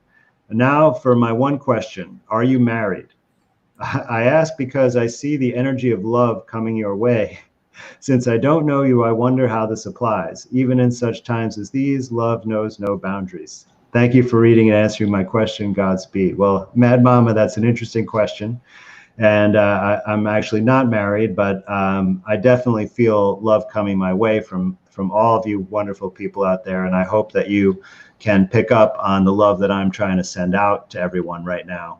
And now for my one question, are you married? I ask because I see the energy of love coming your way. Since I don't know you, I wonder how this applies. Even in such times as these, love knows no boundaries. Thank you for reading and answering my question. Godspeed. Well, Mad Mama, that's an interesting question. And I'm actually not married, but I definitely feel love coming my way from all of you wonderful people out there. And I hope that you can pick up on the love that I'm trying to send out to everyone right now.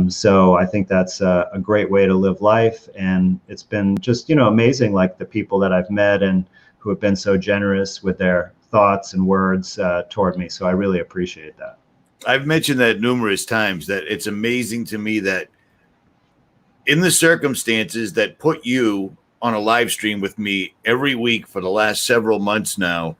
So I think that's a great way to live life. And it's been just, you know, amazing, like the people that I've met and who have been so generous with their thoughts and words toward me. So I really appreciate that. I've mentioned that numerous times, that it's amazing to me that in the circumstances that put you on a live stream with me every week for the last several months now,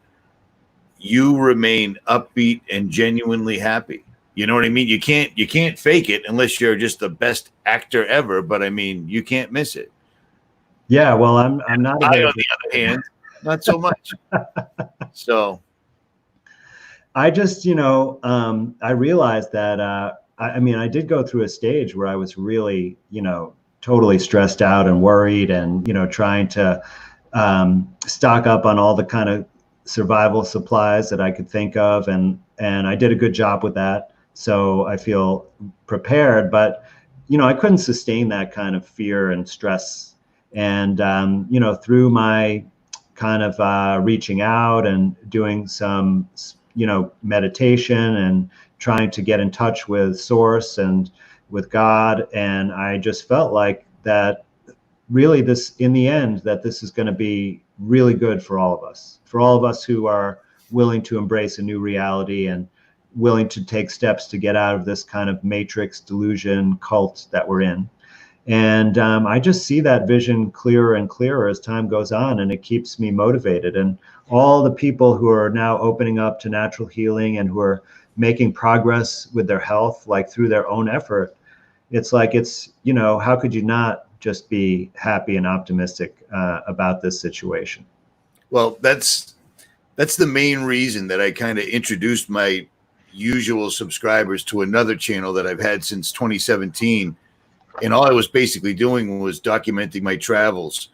you remain upbeat and genuinely happy. You know what I mean? You can't fake it unless you're just the best actor ever. But I mean, you can't miss it. Yeah, well, I'm not. I, on the other hand, not so much. So, I just, you know, I realized that. I mean, I did go through a stage where I was really, you know, totally stressed out and worried, and you know, trying to stock up on all the kind of survival supplies that I could think of, and I did a good job with that. So I feel prepared, but you know, I couldn't sustain that kind of fear and stress. And you know, through my kind of reaching out and doing some, you know, meditation and trying to get in touch with Source and with God, and I just felt like that really this, in the end, that this is going to be really good for all of us who are willing to embrace a new reality and willing to take steps to get out of this kind of matrix delusion cult that we're in. And I just see that vision clearer and clearer as time goes on, and it keeps me motivated. And all the people who are now opening up to natural healing and who are making progress with their health, like through their own effort, it's like, it's, you know, how could you not just be happy and optimistic about this situation? Well, that's the main reason that I kind of introduced my usual subscribers to another channel that I've had since 2017. And all I was basically doing was documenting my travels.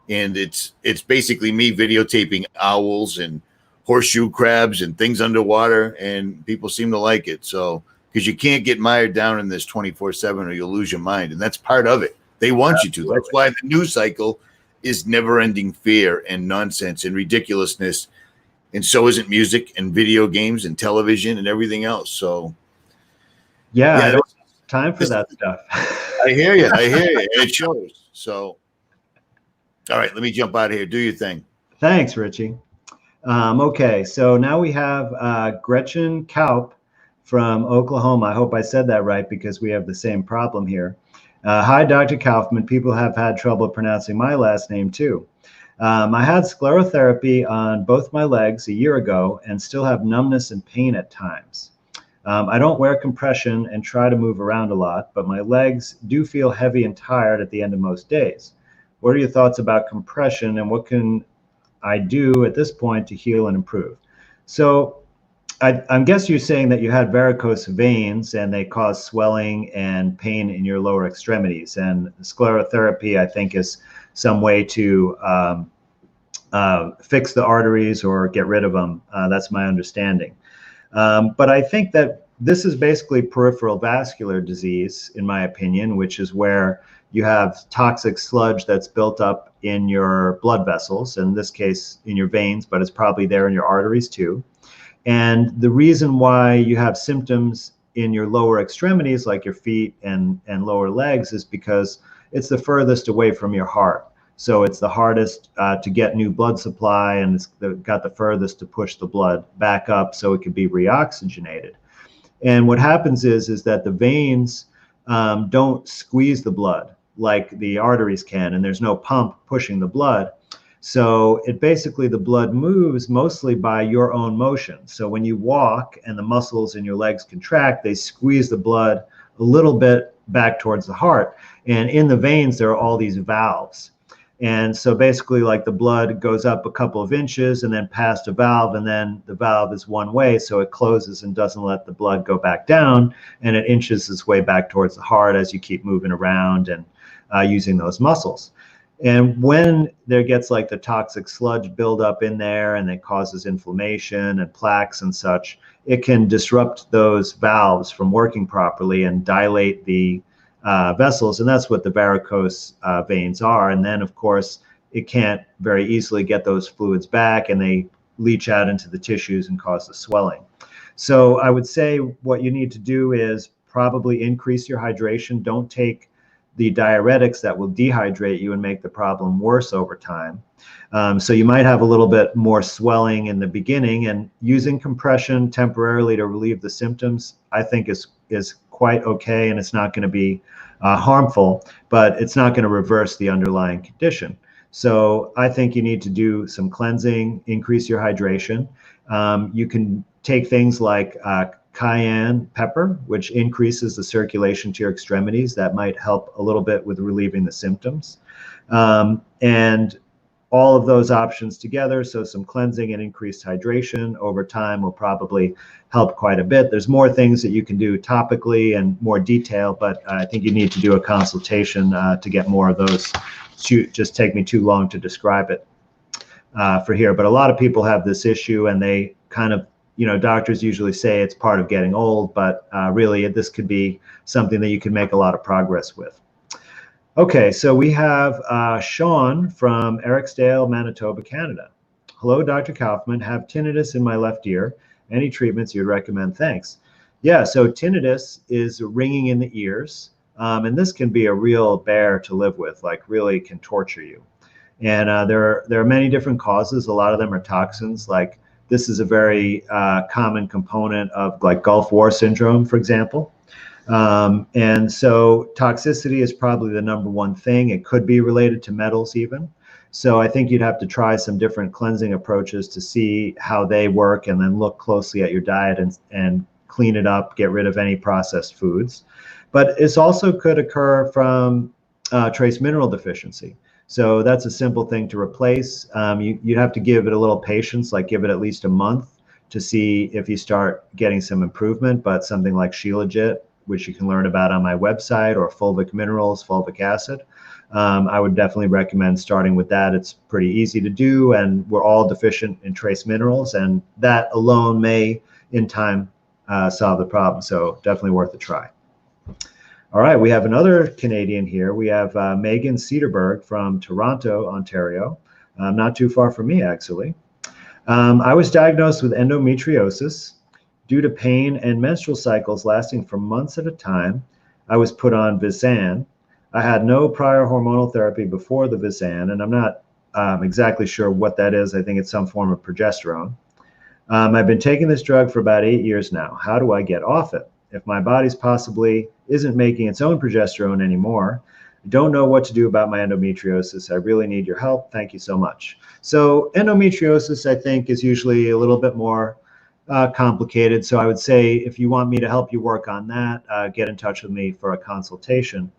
And it's basically me videotaping owls and horseshoe crabs and things underwater, and people seem to like it. So, because you can't get mired down in this 24/7 or you'll lose your mind. And that's part of it. They want you to. That's why the news cycle is never-ending fear and nonsense and ridiculousness. And so isn't music and video games and television and everything else. So, yeah, I don't have time for that stuff. I hear you. And it shows. So, all right, let me jump out of here. Do your thing. Thanks, Richie. Okay, so now we have Gretchen Kaup from Oklahoma. I hope I said that right, because we have the same problem here. Hi, Dr. Kaufman. People have had trouble pronouncing my last name too. I had sclerotherapy on both my legs a year ago and still have numbness and pain at times. I don't wear compression and try to move around a lot, but my legs do feel heavy and tired at the end of most days. What are your thoughts about compression, and what can I do at this point to heal and improve? So I guess you're saying that you had varicose veins and they cause swelling and pain in your lower extremities. And sclerotherapy, I think, is some way to fix the arteries or get rid of them. That's my understanding. But I think that this is basically peripheral vascular disease, in my opinion, which is where you have toxic sludge that's built up in your blood vessels, in this case in your veins, but it's probably there in your arteries too. And the reason why you have symptoms in your lower extremities, like your feet and lower legs, is because it's the furthest away from your heart. So it's the hardest to get new blood supply, and it's got the furthest to push the blood back up so it can be reoxygenated. And what happens is that the veins don't squeeze the blood like the arteries can, and there's no pump pushing the blood. So it basically, the blood moves mostly by your own motion. So when you walk and the muscles in your legs contract, they squeeze the blood a little bit back towards the heart. And in the veins, there are all these valves. And so basically, like, the blood goes up a couple of inches and then past a valve, and then the valve is one way, so it closes and doesn't let the blood go back down, and it inches its way back towards the heart as you keep moving around and using those muscles. And when there gets like the toxic sludge buildup in there and it causes inflammation and plaques and such, it can disrupt those valves from working properly and dilate the vessels. And that's what the varicose veins are. And then, of course, it can't very easily get those fluids back, and they leach out into the tissues and cause the swelling. So I would say what you need to do is probably increase your hydration. Don't take the diuretics that will dehydrate you and make the problem worse over time. So you might have a little bit more swelling in the beginning, and using compression temporarily to relieve the symptoms, I think is quite okay, and it's not going to be harmful, but it's not going to reverse the underlying condition. So I think you need to do some cleansing, increase your hydration. You can take things like cayenne pepper, which increases the circulation to your extremities. That might help a little bit with relieving the symptoms. And all of those options together, so some cleansing and increased hydration over time, will probably help quite a bit. There's more things that you can do topically and more detail, but I think you need to do a consultation to get more of those. Just take me too long to describe it for here. But a lot of people have this issue, and they kind of, doctors usually say it's part of getting old, but really this could be something that you can make a lot of progress with. Okay, so we have Sean from Ericsdale, Manitoba, Canada. Hello, Dr. Kaufman. Have tinnitus in my left ear. Any treatments you'd recommend? Thanks. Yeah, so tinnitus is ringing in the ears, and this can be a real bear to live with, like really can torture you. And there are many different causes. A lot of them are toxins. Like, this is a very common component of like Gulf War syndrome, for example. And so toxicity is probably the number one thing. It could be related to metals even. So I think you'd have to try some different cleansing approaches to see how they work, and then look closely at your diet and clean it up, get rid of any processed foods. But it also could occur from trace mineral deficiency. So that's a simple thing to replace. You'd have to give it a little patience, like give it at least a month to see if you start getting some improvement. But something like Shilajit, which you can learn about on my website, or fulvic minerals, fulvic acid, I would definitely recommend starting with that. It's pretty easy to do, and we're all deficient in trace minerals, and that alone may, in time, solve the problem. So definitely worth a try. All right, we have another Canadian here. We have Megan Cedarberg from Toronto, Ontario, not too far from me, actually. I was diagnosed with endometriosis. Due to pain and menstrual cycles lasting for months at a time, I was put on Visan. I had no prior hormonal therapy before the Visan, and I'm not exactly sure what that is. I think it's some form of progesterone. I've been taking this drug for about 8 years now. How do I get off it? If my body's possibly isn't making its own progesterone anymore, I don't know what to do about my endometriosis. I really need your help. Thank you so much. So endometriosis, I think, is usually a little bit more complicated. So I would say if you want me to help you work on that, get in touch with me for a consultation.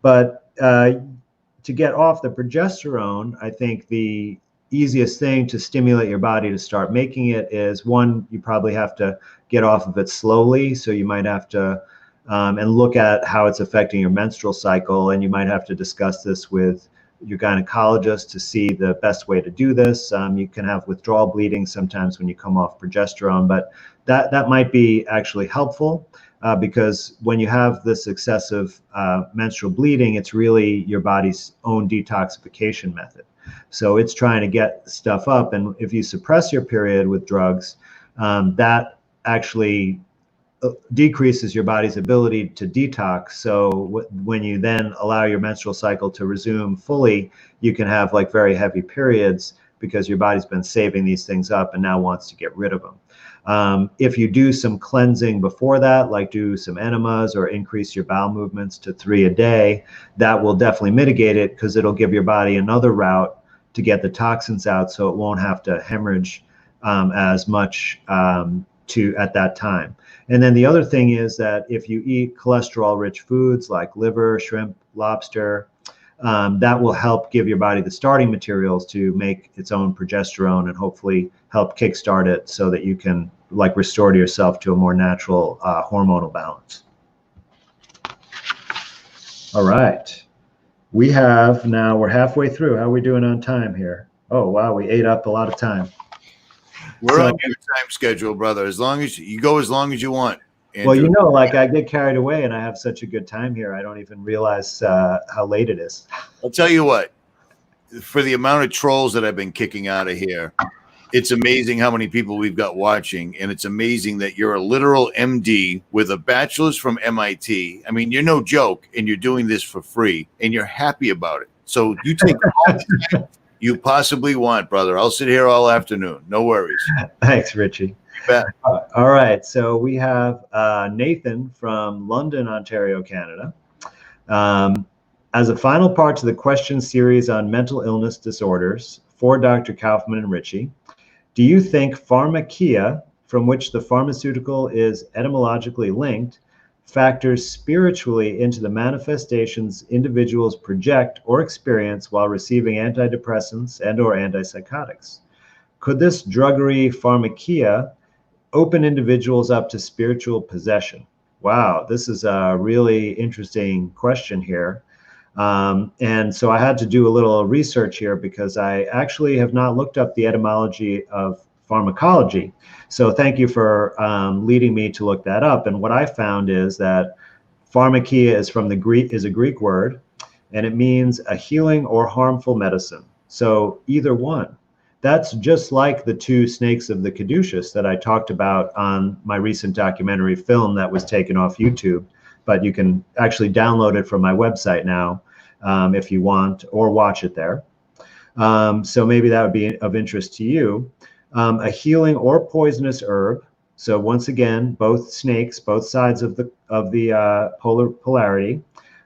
But to get off the progesterone, I think the easiest thing to stimulate your body to start making it is, one, you probably have to get off of it slowly. So you might have to and look at how it's affecting your menstrual cycle. And you might have to discuss this with your gynecologist to see the best way to do this. You can have withdrawal bleeding sometimes when you come off progesterone, but that might be actually helpful because when you have this excessive menstrual bleeding, it's really your body's own detoxification method. So it's trying to get stuff up. And if you suppress your period with drugs, that actually decreases your body's ability to detox. So when you then allow your menstrual cycle to resume fully, you can have like very heavy periods because your body's been saving these things up and now wants to get rid of them. If you do some cleansing before that, like do some enemas or increase your bowel movements to 3 a day, that will definitely mitigate it because it'll give your body another route to get the toxins out, so it won't have to hemorrhage as much at that time. And then the other thing is that if you eat cholesterol-rich foods like liver, shrimp, lobster, that will help give your body the starting materials to make its own progesterone and hopefully help kickstart it so that you can like restore to yourself to a more natural hormonal balance. All right. We're halfway through. How are we doing on time here? Oh, wow. We ate up a lot of time. We're on your time schedule, brother. As long as you go, as long as you want. Andrew. Well, you know, like I get carried away and I have such a good time here. I don't even realize how late it is. I'll tell you what, for the amount of trolls that I've been kicking out of here, it's amazing how many people we've got watching. And it's amazing that you're a literal MD with a bachelor's from MIT. I mean, you're no joke and you're doing this for free and you're happy about it. So you take all the time you possibly want, brother. I'll sit here all afternoon. No worries. Thanks, Richie. All right. So we have Nathan from London, Ontario, Canada. As a final part to the question series on mental illness disorders for Dr. Kaufman and Richie, do you think pharmakia, from which the pharmaceutical is etymologically linked, factors spiritually into the manifestations individuals project or experience while receiving antidepressants and or antipsychotics? Could this druggery pharmakia open individuals up to spiritual possession? Wow, this is a really interesting question here. And so I had to do a little research here because I actually have not looked up the etymology of pharmacology. So thank you for leading me to look that up. And what I found is that pharmakia is a Greek word, and it means a healing or harmful medicine. So either one. That's just like the 2 snakes of the caduceus that I talked about on my recent documentary film that was taken off YouTube, but you can actually download it from my website now if you want, or watch it there. So maybe that would be of interest to you. A healing or poisonous herb. So once again, both snakes, both sides of the polarity.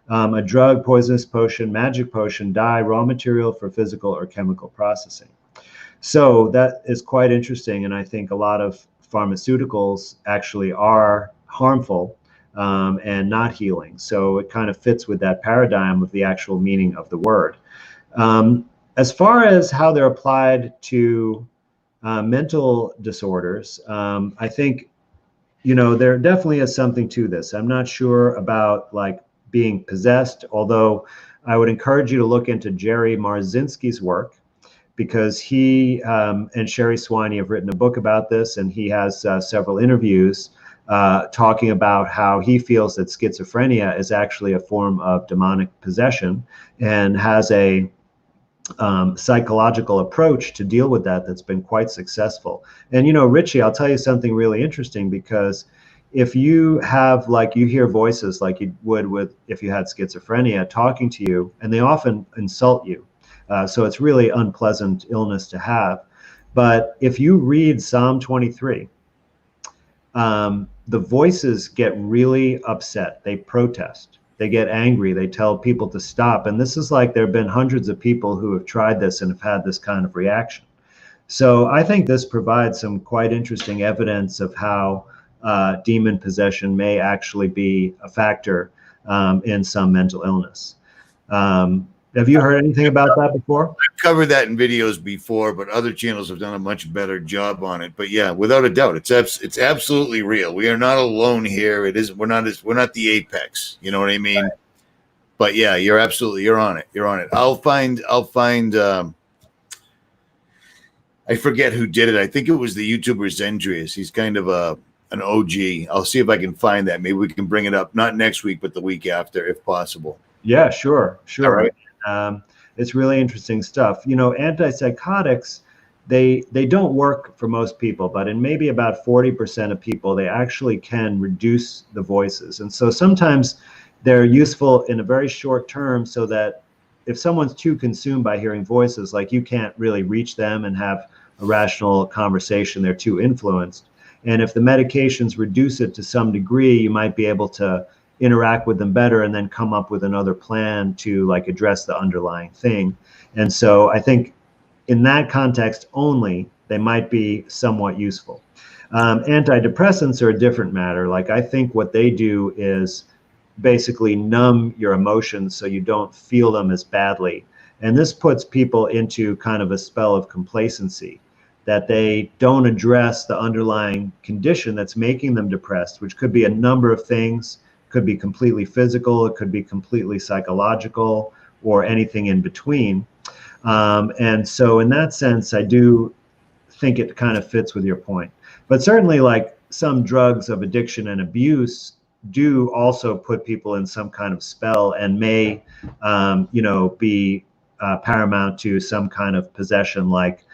A drug, poisonous potion, magic potion, dye, raw material for physical or chemical processing. So that is quite interesting. And I think a lot of pharmaceuticals actually are harmful and not healing. So it kind of fits with that paradigm of the actual meaning of the word. As far as how they're applied to mental disorders, I think, you know, there definitely is something to this. I'm not sure about like being possessed, although I would encourage you to look into Jerry Marzinski's work, because he and Sherry Swiney have written a book about this, and he has several interviews talking about how he feels that schizophrenia is actually a form of demonic possession and has a psychological approach to deal with that that's been quite successful. And, you know, Richie, I'll tell you something really interesting, because if you have, like, you hear voices like you would with if you had schizophrenia talking to you, and they often insult you. So it's really unpleasant illness to have. But if you read Psalm 23, the voices get really upset. They protest. They get angry. They tell people to stop. And this is like, there have been hundreds of people who have tried this and have had this kind of reaction. So I think this provides some quite interesting evidence of how demon possession may actually be a factor in some mental illness. Have you heard anything about that before? I've covered that in videos before, but other channels have done a much better job on it. But yeah, without a doubt, it's absolutely real. We are not alone here. It is. We're not the apex. You know what I mean? Right. But yeah, you're on it. You're on it. I'll find. I forget who did it. I think it was the YouTuber Zendrius. He's kind of an OG. I'll see if I can find that. Maybe we can bring it up not next week, but the week after, if possible. Yeah, sure. All right. It's really interesting stuff. You know, antipsychotics, they don't work for most people, but in maybe about 40% of people, they actually can reduce the voices. And so sometimes they're useful in a very short term, so that if someone's too consumed by hearing voices, like you can't really reach them and have a rational conversation, they're too influenced. And if the medications reduce it to some degree, you might be able to interact with them better and then come up with another plan to like address the underlying thing. And so I think in that context only, they might be somewhat useful. Antidepressants are a different matter. Like I think what they do is basically numb your emotions so you don't feel them as badly. And this puts people into kind of a spell of complacency, that they don't address the underlying condition that's making them depressed, which could be a number of things. Could be completely physical, it could be completely psychological, or anything in between. And so in that sense, I do think it kind of fits with your point. But certainly like some drugs of addiction and abuse do also put people in some kind of spell and may, be paramount to some kind of possession. Like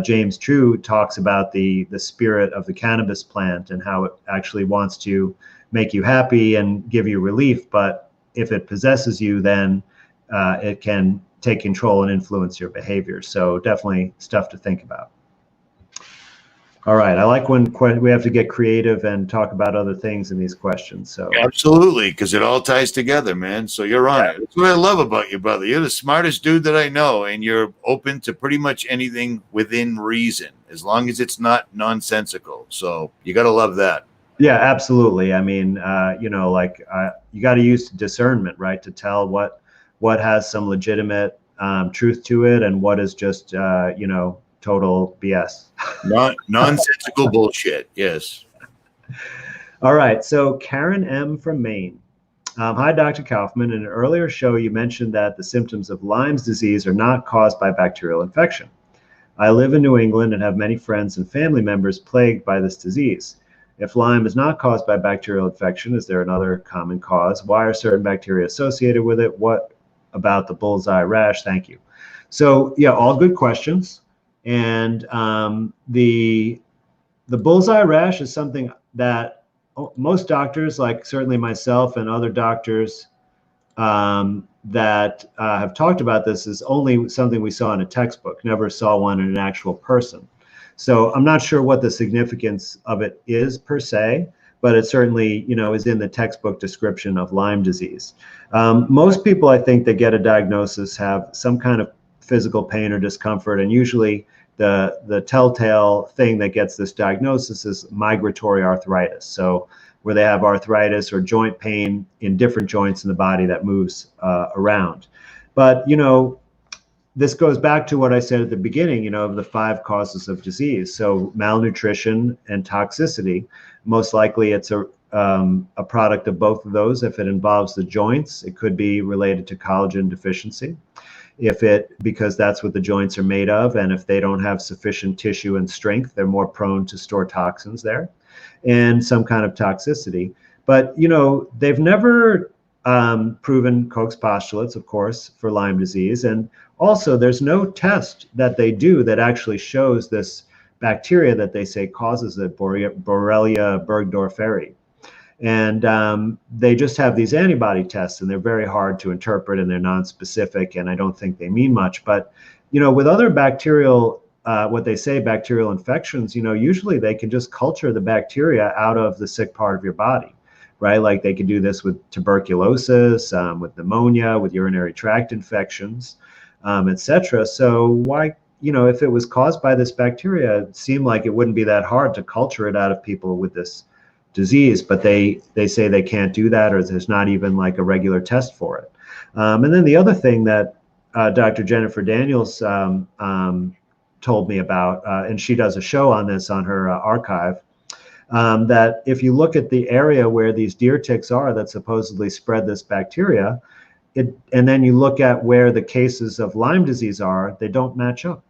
James True talks about the spirit of the cannabis plant and how it actually wants to make you happy and give you relief. But if it possesses you, then it can take control and influence your behavior. So definitely stuff to think about. All right. I like when we have to get creative and talk about other things in these questions. So absolutely, because it all ties together, man. So you're on it. That's what I love about you, brother. You're the smartest dude that I know, and you're open to pretty much anything within reason, as long as it's not nonsensical. So you got to love that. Yeah, absolutely. I mean, you got to use discernment, right, to tell what has some legitimate truth to it and what is just, total BS. Nonsensical bullshit. Yes. All right. So Karen M. from Maine. Hi, Dr. Kaufman. In an earlier show, you mentioned that the symptoms of Lyme's disease are not caused by bacterial infection. I live in New England and have many friends and family members plagued by this disease. If Lyme is not caused by bacterial infection, is there another common cause? Why are certain bacteria associated with it? What about the bullseye rash? Thank you. So yeah, all good questions. And the bullseye rash is something that most doctors, like certainly myself and other doctors that have talked about this, is only something we saw in a textbook, never saw one in an actual person. So I'm not sure what the significance of it is per se, but it certainly, is in the textbook description of Lyme disease. Most people, I think, that get a diagnosis have some kind of physical pain or discomfort, and usually the telltale thing that gets this diagnosis is migratory arthritis. So where they have arthritis or joint pain in different joints in the body that moves around. But, this goes back to what I said at the beginning, of the 5 causes of disease. So malnutrition and toxicity, most likely it's a product of both of those. If it involves the joints, it could be related to collagen deficiency. Because that's what the joints are made of, and if they don't have sufficient tissue and strength, they're more prone to store toxins there, and some kind of toxicity. But, they've never proven Koch's postulates, of course, for Lyme disease. And also, there's no test that they do that actually shows this bacteria that they say causes it, Borrelia burgdorferi. And they just have these antibody tests, and they're very hard to interpret, and they're non-specific, and I don't think they mean much. But, with other bacterial, what they say bacterial infections, usually they can just culture the bacteria out of the sick part of your body, right? Like they can do this with tuberculosis, with pneumonia, with urinary tract infections, etc. So why if it was caused by this bacteria, it seemed like it wouldn't be that hard to culture it out of people with this disease, but they say they can't do that, or there's not even like a regular test for it. And then the other thing that Dr. Jennifer Daniels told me about, and she does a show on this on her archive, that if you look at the area where these deer ticks are that supposedly spread this bacteria, and then you look at where the cases of Lyme disease are, they don't match up.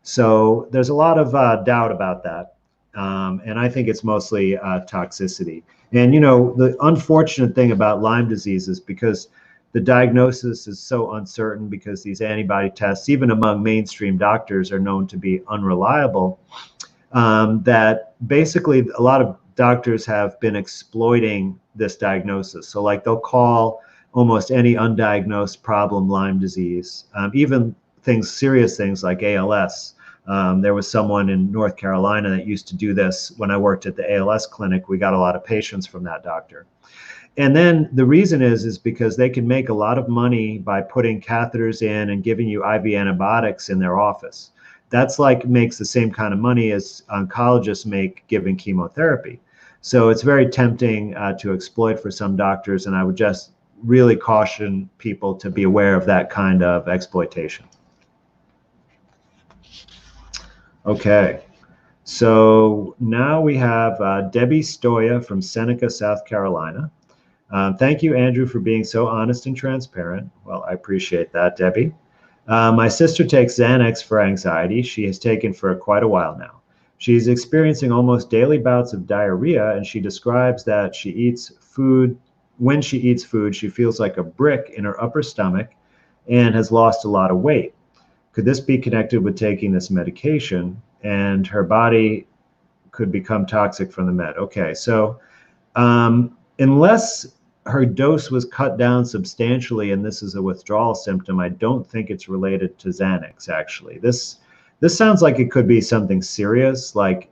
So there's a lot of doubt about that. And I think it's mostly toxicity. And, the unfortunate thing about Lyme disease is because the diagnosis is so uncertain, because these antibody tests, even among mainstream doctors, are known to be unreliable, that basically a lot of doctors have been exploiting this diagnosis. So like they'll call almost any undiagnosed problem Lyme disease, even serious things like ALS. There was someone in North Carolina that used to do this when I worked at the ALS clinic. We got a lot of patients from that doctor. And then the reason is because they can make a lot of money by putting catheters in and giving you IV antibiotics in their office. That's makes the same kind of money as oncologists make giving chemotherapy. So it's very tempting to exploit for some doctors, and I would just really caution people to be aware of that kind of exploitation. Okay, so now we have Debbie Stoya from Seneca, South Carolina. Thank you, Andrew, for being so honest and transparent. Well, I appreciate that, Debbie. My sister takes Xanax for anxiety. She has taken for quite a while now. She's experiencing almost daily bouts of diarrhea, and she describes that she eats food. When she eats food, she feels like a brick in her upper stomach and has lost a lot of weight. Could this be connected with taking this medication, and her body could become toxic from the med? Okay, so unless her dose was cut down substantially and this is a withdrawal symptom, I don't think it's related to Xanax, actually. This sounds like it could be something serious. Like,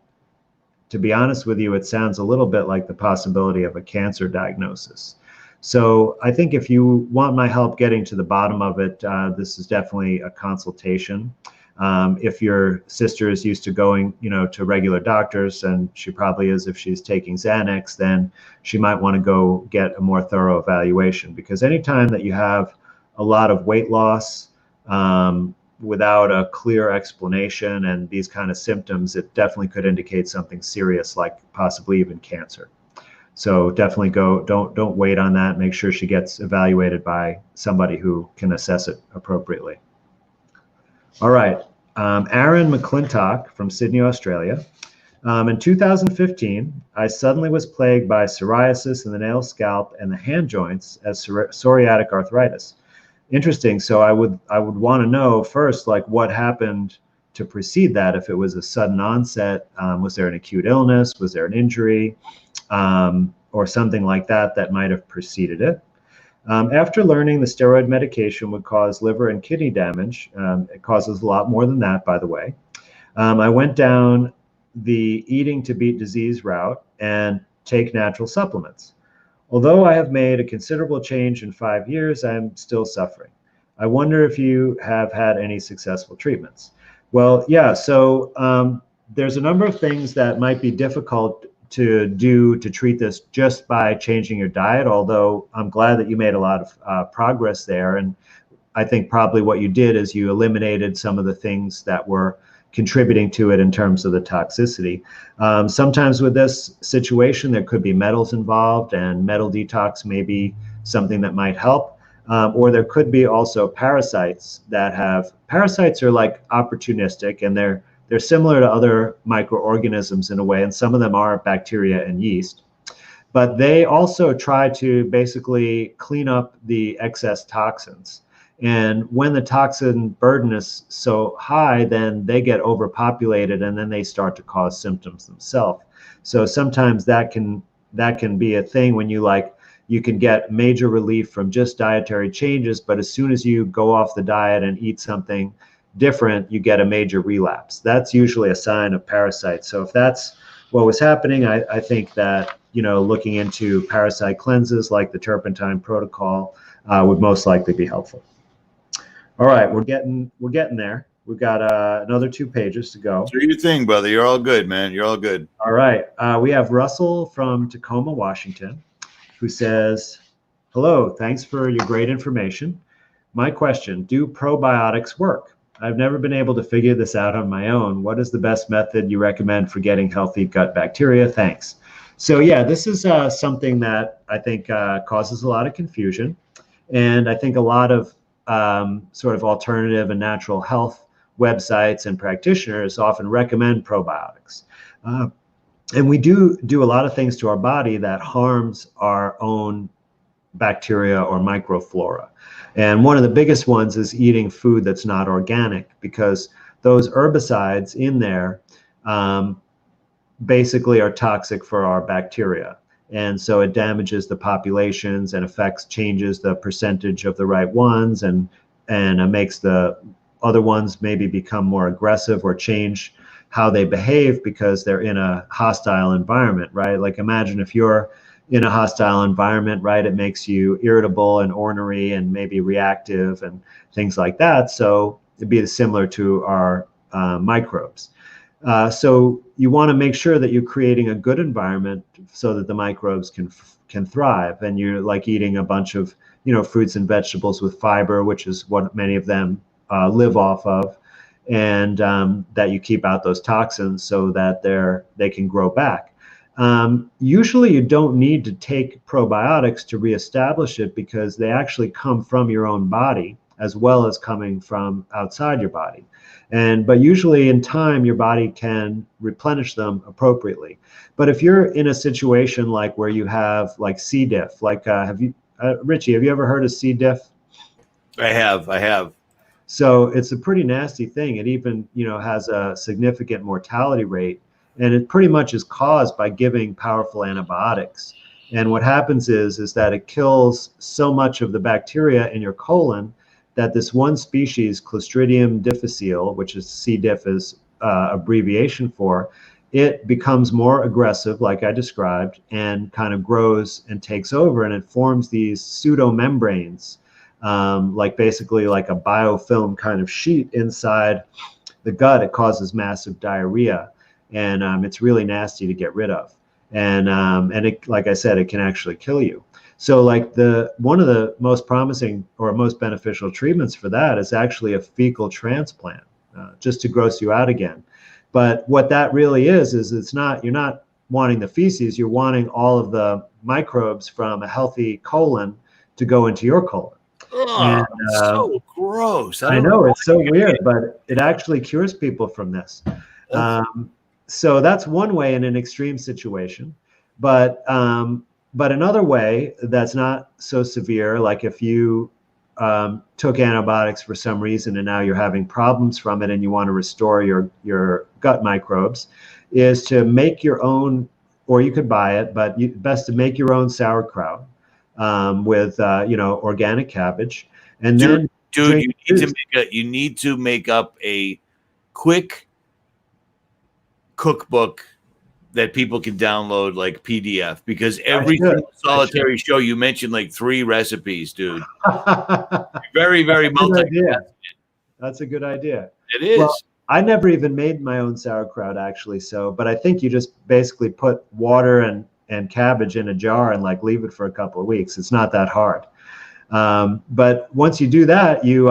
to be honest with you, it sounds a little bit like the possibility of a cancer diagnosis. So I think if you want my help getting to the bottom of it, this is definitely a consultation. If your sister is used to going, to regular doctors, and she probably is if she's taking Xanax, then she might want to go get a more thorough evaluation, because anytime that you have a lot of weight loss without a clear explanation and these kind of symptoms, it definitely could indicate something serious, like possibly even cancer. So definitely don't wait on that. Make sure she gets evaluated by somebody who can assess it appropriately. All right, Aaron McClintock from Sydney, Australia. In 2015, I suddenly was plagued by psoriasis in the nail, scalp, and the hand joints as psoriatic arthritis. Interesting. So I would want to know first, like, what happened to precede that. If it was a sudden onset, was there an acute illness? Was there an injury? Or something like that might have preceded it. After learning the steroid medication would cause liver and kidney damage, it causes a lot more than that, by the way, I went down the eating to beat disease route and take natural supplements. Although I have made a considerable change in 5 years, I'm still suffering. I wonder if you have had any successful treatments. Well, yeah, so there's a number of things that might be difficult to do to treat this just by changing your diet, although I'm glad that you made a lot of progress there. And I think probably what you did is you eliminated some of the things that were contributing to it in terms of the toxicity. Sometimes with this situation, there could be metals involved, and metal detox may be something that might help. Or there could be also parasites parasites are like opportunistic, and they're similar to other microorganisms in a way, and some of them are bacteria and yeast. But they also try to basically clean up the excess toxins. And when the toxin burden is so high, then they get overpopulated, and then they start to cause symptoms themselves. So sometimes that can be a thing when you can get major relief from just dietary changes, but as soon as you go off the diet and eat something different, you get a major relapse. That's usually a sign of parasites. So if that's what was happening, I think that looking into parasite cleanses like the turpentine protocol would most likely be helpful. All right, we're getting there. We've got another 2 pages to go. Do your thing, brother. You're all good, man. You're all good. All right. We have Russell from Tacoma, Washington, who says, hello, thanks for your great information. My question, do probiotics work? I've never been able to figure this out on my own. What is the best method you recommend for getting healthy gut bacteria? Thanks. So yeah, this is something that I think causes a lot of confusion. And I think a lot of sort of alternative and natural health websites and practitioners often recommend probiotics. And we do a lot of things to our body that harms our own bacteria or microflora. And one of the biggest ones is eating food that's not organic, because those herbicides in there basically are toxic for our bacteria. And so it damages the populations and changes the percentage of the right ones, and makes the other ones maybe become more aggressive or change how they behave because they're in a hostile environment, right? Like imagine if you're in a hostile environment, right? It makes you irritable and ornery and maybe reactive and things like that. So it'd be similar to our microbes. So you want to make sure that you're creating a good environment so that the microbes can thrive. And you're like eating a bunch of, fruits and vegetables with fiber, which is what many of them live off of, and that you keep out those toxins so that they can grow back. Usually you don't need to take probiotics to reestablish it, because they actually come from your own body as well as coming from outside your body. But usually in time, your body can replenish them appropriately. But if you're in a situation like where you have like C. diff, like Richie, have you ever heard of C. diff? I have. So it's a pretty nasty thing. It even, has a significant mortality rate, and it pretty much is caused by giving powerful antibiotics. And what happens is that it kills so much of the bacteria in your colon that this one species, Clostridium difficile, which is C. diff is abbreviation for, it becomes more aggressive, like I described, and kind of grows and takes over, and it forms these pseudomembranes, like basically like a biofilm kind of sheet inside the gut. It causes massive diarrhea, and it's really nasty to get rid of. And it, like I said, it can actually kill you. So like one of the most promising or most beneficial treatments for that is actually a fecal transplant, just to gross you out again. But what that really is you're not wanting the feces, you're wanting all of the microbes from a healthy colon to go into your colon. Oh, so gross. I know, it's so weird, but it actually cures people from this. So that's one way in an extreme situation. But another way that's not so severe, like if you took antibiotics for some reason and now you're having problems from it and you want to restore your gut microbes, is to make your own, or you could buy it, but best to make your own sauerkraut with organic cabbage. And then you need to make up a quick cookbook that people can download like PDF, because every solitary show you mentioned like 3 recipes, dude. Very, very multi-faceted. That's a good idea. It is. Well, I never even made my own sauerkraut, actually. But I think you just basically put water and cabbage in a jar and like leave it for a couple of weeks. It's not that hard. But once you do that, you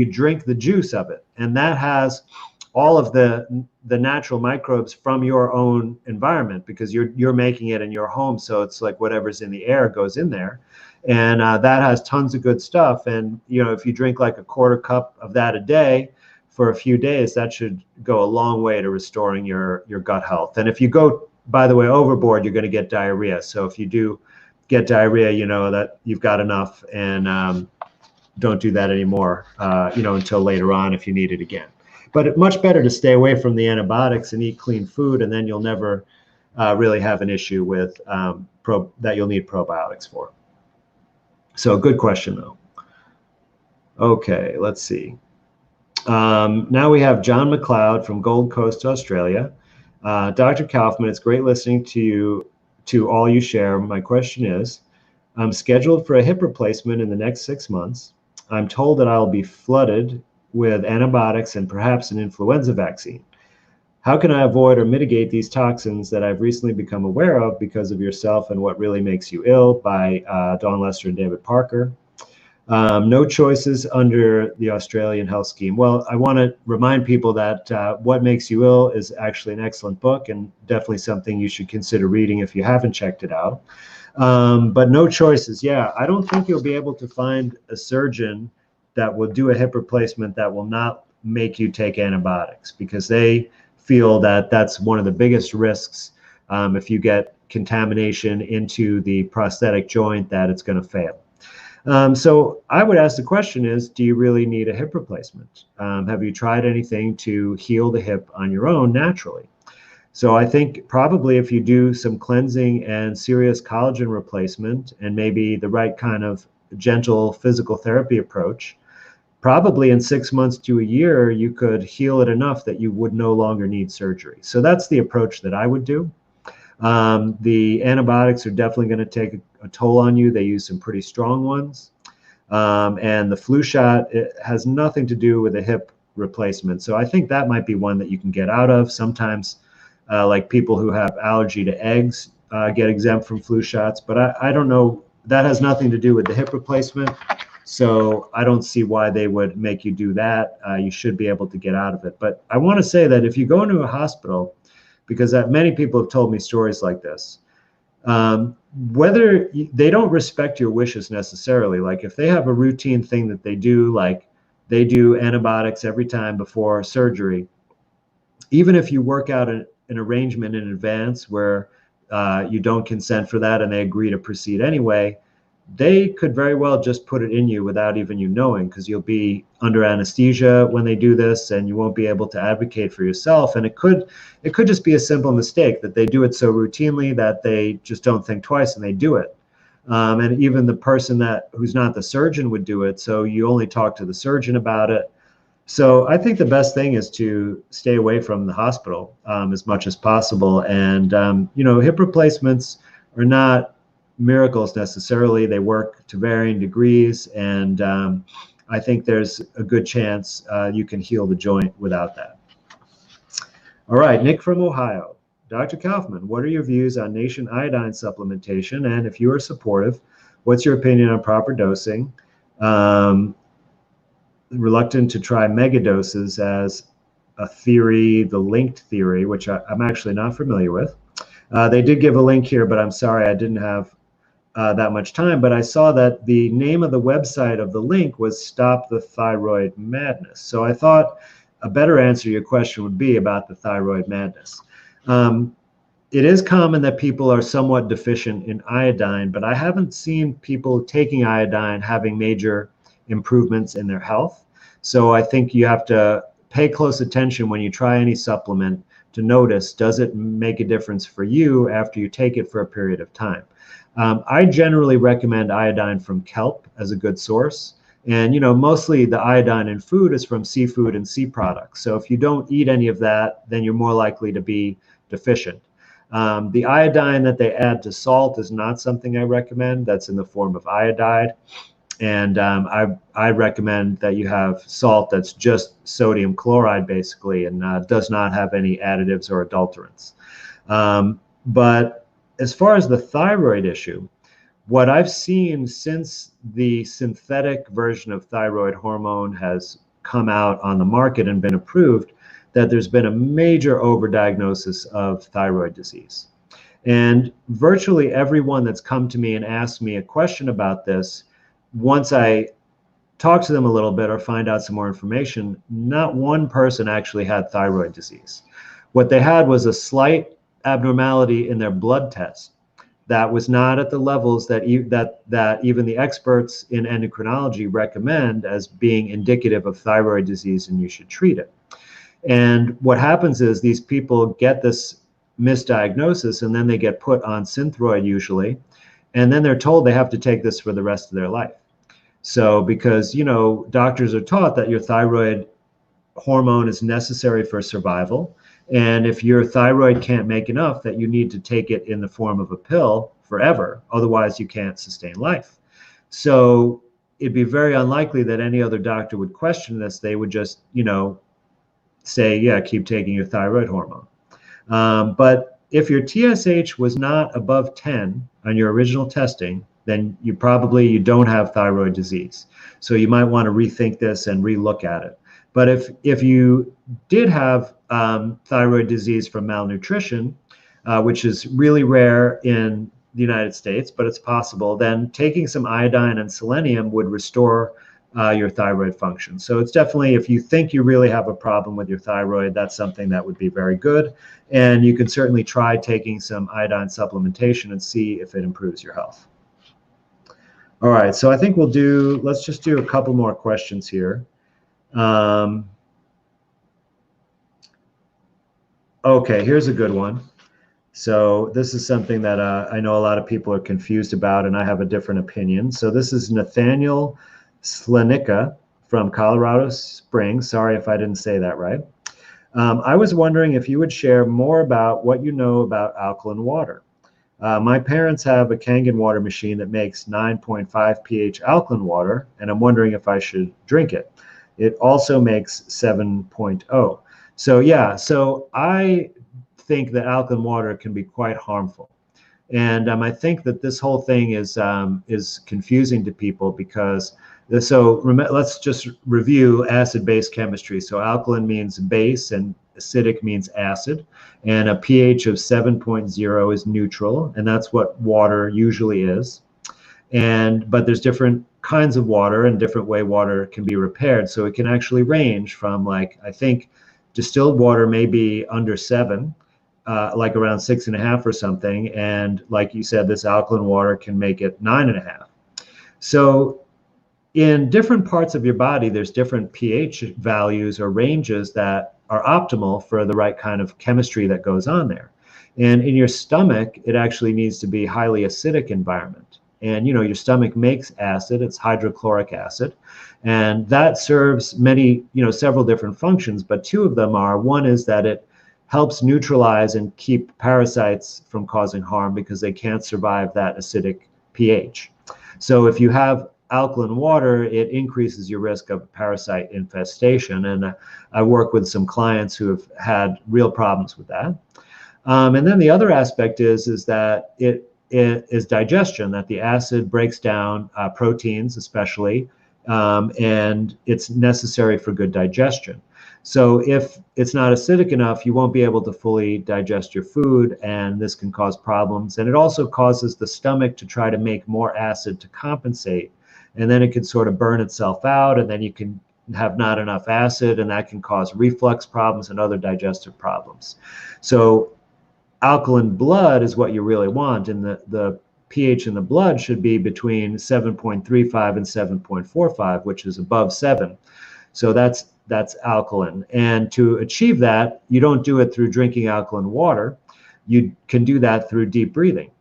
drink the juice of it, and that has all of the natural microbes from your own environment, because you're making it in your home. So it's like whatever's in the air goes in there, and that has tons of good stuff. And if you drink like a quarter cup of that a day for a few days, that should go a long way to restoring your gut health. And if you go, by the way, overboard, you're going to get diarrhea. So if you do get diarrhea, that you've got enough, and don't do that anymore, until later on if you need it again. But it's much better to stay away from the antibiotics and eat clean food, and then you'll never really have an issue with that you'll need probiotics for. So good question, though. Okay, let's see. Now we have John McLeod from Gold Coast, Australia. Dr. Kaufman, it's great listening to all you share. My question is, I'm scheduled for a hip replacement in the next 6 months. I'm told that I'll be flooded with antibiotics and perhaps an influenza vaccine. How can I avoid or mitigate these toxins that I've recently become aware of because of Yourself and What Really Makes You Ill by Dawn Lester and David Parker. No choices under the Australian health scheme. Well, I want to remind people that What Makes You Ill is actually an excellent book and definitely something you should consider reading if you haven't checked it out. But no choices. Yeah, I don't think you'll be able to find a surgeon that will do a hip replacement that will not make you take antibiotics, because they feel that that's one of the biggest risks. If you get contamination into the prosthetic joint, that it's going to fail. So I would ask the question is, do you really need a hip replacement? Have you tried anything to heal the hip on your own naturally? So I think probably if you do some cleansing and serious collagen replacement and maybe the right kind of gentle physical therapy approach, probably in 6 months to a year, you could heal it enough that you would no longer need surgery. So that's the approach that I would do. The antibiotics are definitely going to take a toll on you. They use some pretty strong ones. And the flu shot, it has nothing to do with a hip replacement. So I think that might be one that you can get out of. Sometimes like people who have allergy to eggs get exempt from flu shots, but I don't know. That has nothing to do with the hip replacement. So I don't see why they would make you do that. You should be able to get out of it. But I want to say that if you go into a hospital, because many people have told me stories like this, whether they don't respect your wishes necessarily, like if they have a routine thing that they do, like they do antibiotics every time before surgery, even if you work out an arrangement in advance where you don't consent for that and they agree to proceed anyway, they could very well just put it in you without even you knowing, because you'll be under anesthesia when they do this and you won't be able to advocate for yourself. And it could just be a simple mistake that they do it so routinely that they just don't think twice and they do it. And even the person who's not the surgeon would do it. So you only talk to the surgeon about it. So I think the best thing is to stay away from the hospital as much as possible. And, hip replacements are not miracles necessarily. They work to varying degrees. And I think there's a good chance you can heal the joint without that. All right, Nick from Ohio. Dr. Kaufman, what are your views on nation iodine supplementation? And if you are supportive, what's your opinion on proper dosing? Reluctant to try mega doses as a theory, the linked theory, which I'm actually not familiar with. They did give a link here, but I'm sorry, I didn't have that much time. But I saw that the name of the website of the link was Stop the Thyroid Madness. So I thought a better answer to your question would be about the thyroid madness. It is common that people are somewhat deficient in iodine, but I haven't seen people taking iodine having major improvements in their health. So I think you have to pay close attention when you try any supplement to notice, does it make a difference for you after you take it for a period of time? I generally recommend iodine from kelp as a good source. And, mostly the iodine in food is from seafood and sea products. So if you don't eat any of that, then you're more likely to be deficient. The iodine that they add to salt is not something I recommend. That's in the form of iodide. And I recommend that you have salt that's just sodium chloride, basically, and does not have any additives or adulterants. But as far as the thyroid issue, what I've seen since the synthetic version of thyroid hormone has come out on the market and been approved, that there's been a major overdiagnosis of thyroid disease. And virtually everyone that's come to me and asked me a question about this, once I talk to them a little bit or find out some more information, not one person actually had thyroid disease. What they had was a slight abnormality in their blood test that was not at the levels that even the experts in endocrinology recommend as being indicative of thyroid disease, and you should treat it. And what happens is these people get this misdiagnosis and then they get put on Synthroid usually, and then they're told they have to take this for the rest of their life. So because, doctors are taught that your thyroid hormone is necessary for survival, and if your thyroid can't make enough, that you need to take it in the form of a pill forever, otherwise you can't sustain life. So it'd be very unlikely that any other doctor would question this. They would just, say, yeah, keep taking your thyroid hormone. But if your TSH was not above 10 on your original testing, then you don't have thyroid disease. So you might want to rethink this and relook at it. But if you did have thyroid disease from malnutrition, which is really rare in the United States, but it's possible, then taking some iodine and selenium would restore your thyroid function. So it's definitely, if you think you really have a problem with your thyroid, that's something that would be very good. And you can certainly try taking some iodine supplementation and see if it improves your health. All right, so I think let's just do a couple more questions here. Okay, here's a good one. So this is something that I know a lot of people are confused about, and I have a different opinion. So this is Nathaniel Slenica from Colorado Springs. Sorry if I didn't say that right. I was wondering if you would share more about what you know about alkaline water. My parents have a Kangen water machine that makes 9.5 pH alkaline water, and I'm wondering if I should drink it. It also makes 7.0. So I think that alkaline water can be quite harmful. And I think that this whole thing is confusing to people because let's just review acid-base chemistry. So alkaline means base and acidic means acid, and a pH of 7.0 is neutral, and that's what water usually is. But there's different kinds of water and different way water can be repaired. So it can actually range from, like, I think distilled water may be under 7, like around 6.5 or something. And like you said, this alkaline water can make it 9.5. So in different parts of your body, there's different pH values or ranges that are optimal for the right kind of chemistry that goes on there. And in your stomach, it actually needs to be highly acidic environment. And your stomach makes acid, it's hydrochloric acid, and that serves several different functions, but two of them are, one is that it helps neutralize and keep parasites from causing harm because they can't survive that acidic pH. So if you have alkaline water, it increases your risk of parasite infestation. And I work with some clients who have had real problems with that. And then the other aspect is that it is digestion, that the acid breaks down proteins especially, and it's necessary for good digestion. So if it's not acidic enough, you won't be able to fully digest your food, and this can cause problems. And it also causes the stomach to try to make more acid to compensate, and then it can sort of burn itself out, and then you can have not enough acid, and that can cause reflux problems and other digestive problems. So alkaline blood is what you really want, and the pH in the blood should be between 7.35 and 7.45, which is above 7. So that's alkaline. And to achieve that, you don't do it through drinking alkaline water. You can do that through deep breathing.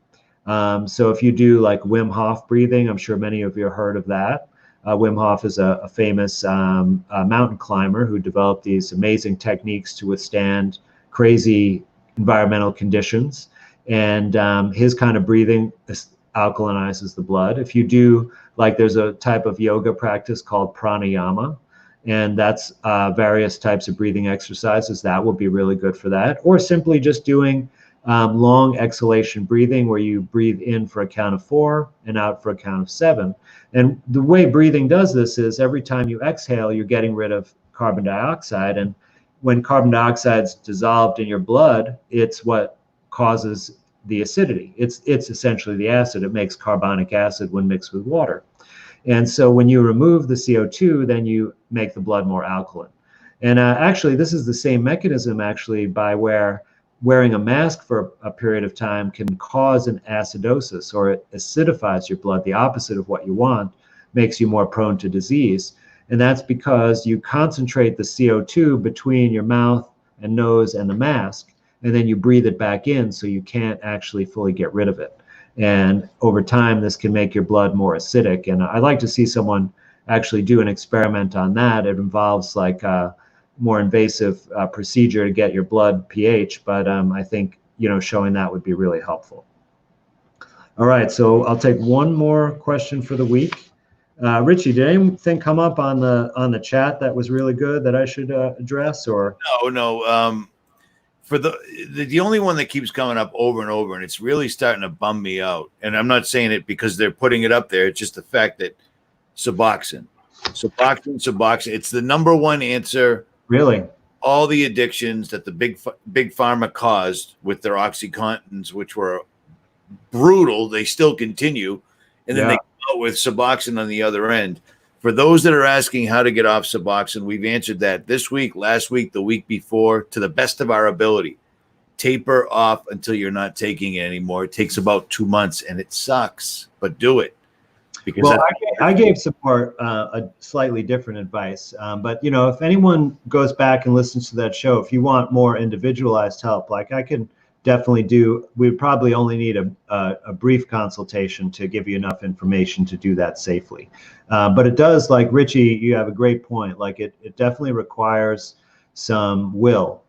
So if you do like Wim Hof breathing, I'm sure many of you have heard of that. Wim Hof is a famous mountain climber who developed these amazing techniques to withstand crazy environmental conditions. And his kind of breathing alkalinizes the blood. If you do, like, there's a type of yoga practice called pranayama, and that's various types of breathing exercises that will be really good for that. Or simply just doing long exhalation breathing, where you breathe in for a count of 4 and out for a count of 7. And the way breathing does this is every time you exhale, you're getting rid of carbon dioxide. And when carbon dioxide is dissolved in your blood, it's what causes the acidity. It's essentially the acid. It makes carbonic acid when mixed with water. And so when you remove the CO2, then you make the blood more alkaline. And actually, this is the same mechanism actually by where wearing a mask for a period of time can cause an acidosis, or it acidifies your blood, the opposite of what you want, makes you more prone to disease. And that's because you concentrate the CO2 between your mouth and nose and the mask, and then you breathe it back in, so you can't actually fully get rid of it. And over time, this can make your blood more acidic. And I'd like to see someone actually do an experiment on that. It involves like a more invasive procedure to get your blood pH, but I think showing that would be really helpful. All right, so I'll take one more question for the week. Richie, did anything come up on the chat that was really good that I should address? Or No. For the only one that keeps coming up over and over, and it's really starting to bum me out. And I'm not saying it because they're putting it up there. It's just the fact that Suboxone. It's the number one answer. Really? All the addictions that the big pharma caused with their OxyContins, which were brutal, they still continue. And then they come out with Suboxone on the other end. For those that are asking how to get off Suboxone, we've answered that this week, last week, the week before, to the best of our ability. Taper off until you're not taking it anymore. It takes about 2 months, and it sucks, but do it. Because I gave some more a slightly different advice. But, you know, if anyone goes back and listens to that show, if you want more individualized help, like I can definitely do, we probably only need a brief consultation to give you enough information to do that safely. But it does, like Richie, you have a great point. Like it definitely requires some will.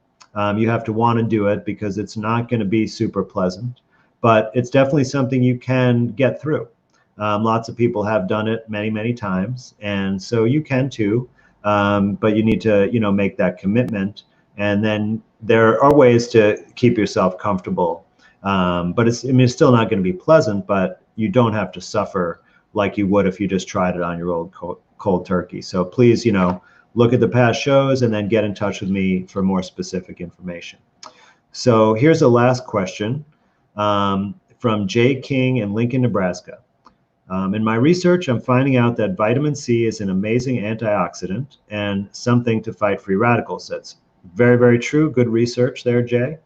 You have to want to do it because it's not going to be super pleasant, but it's definitely something you can get through. Lots of people have done it many, many times, and so you can too. But you need to, you know, make that commitment, and then there are ways to keep yourself comfortable. But it's still not going to be pleasant, but you don't have to suffer like you would if you just tried it on your old cold turkey. So please, you know, look at the past shows and then get in touch with me for more specific information. So here's a last question from Jay King in Lincoln, Nebraska. In my research, I'm finding out that vitamin C is an amazing antioxidant and something to fight free radicals. That's very, very true. Good research there, Jay.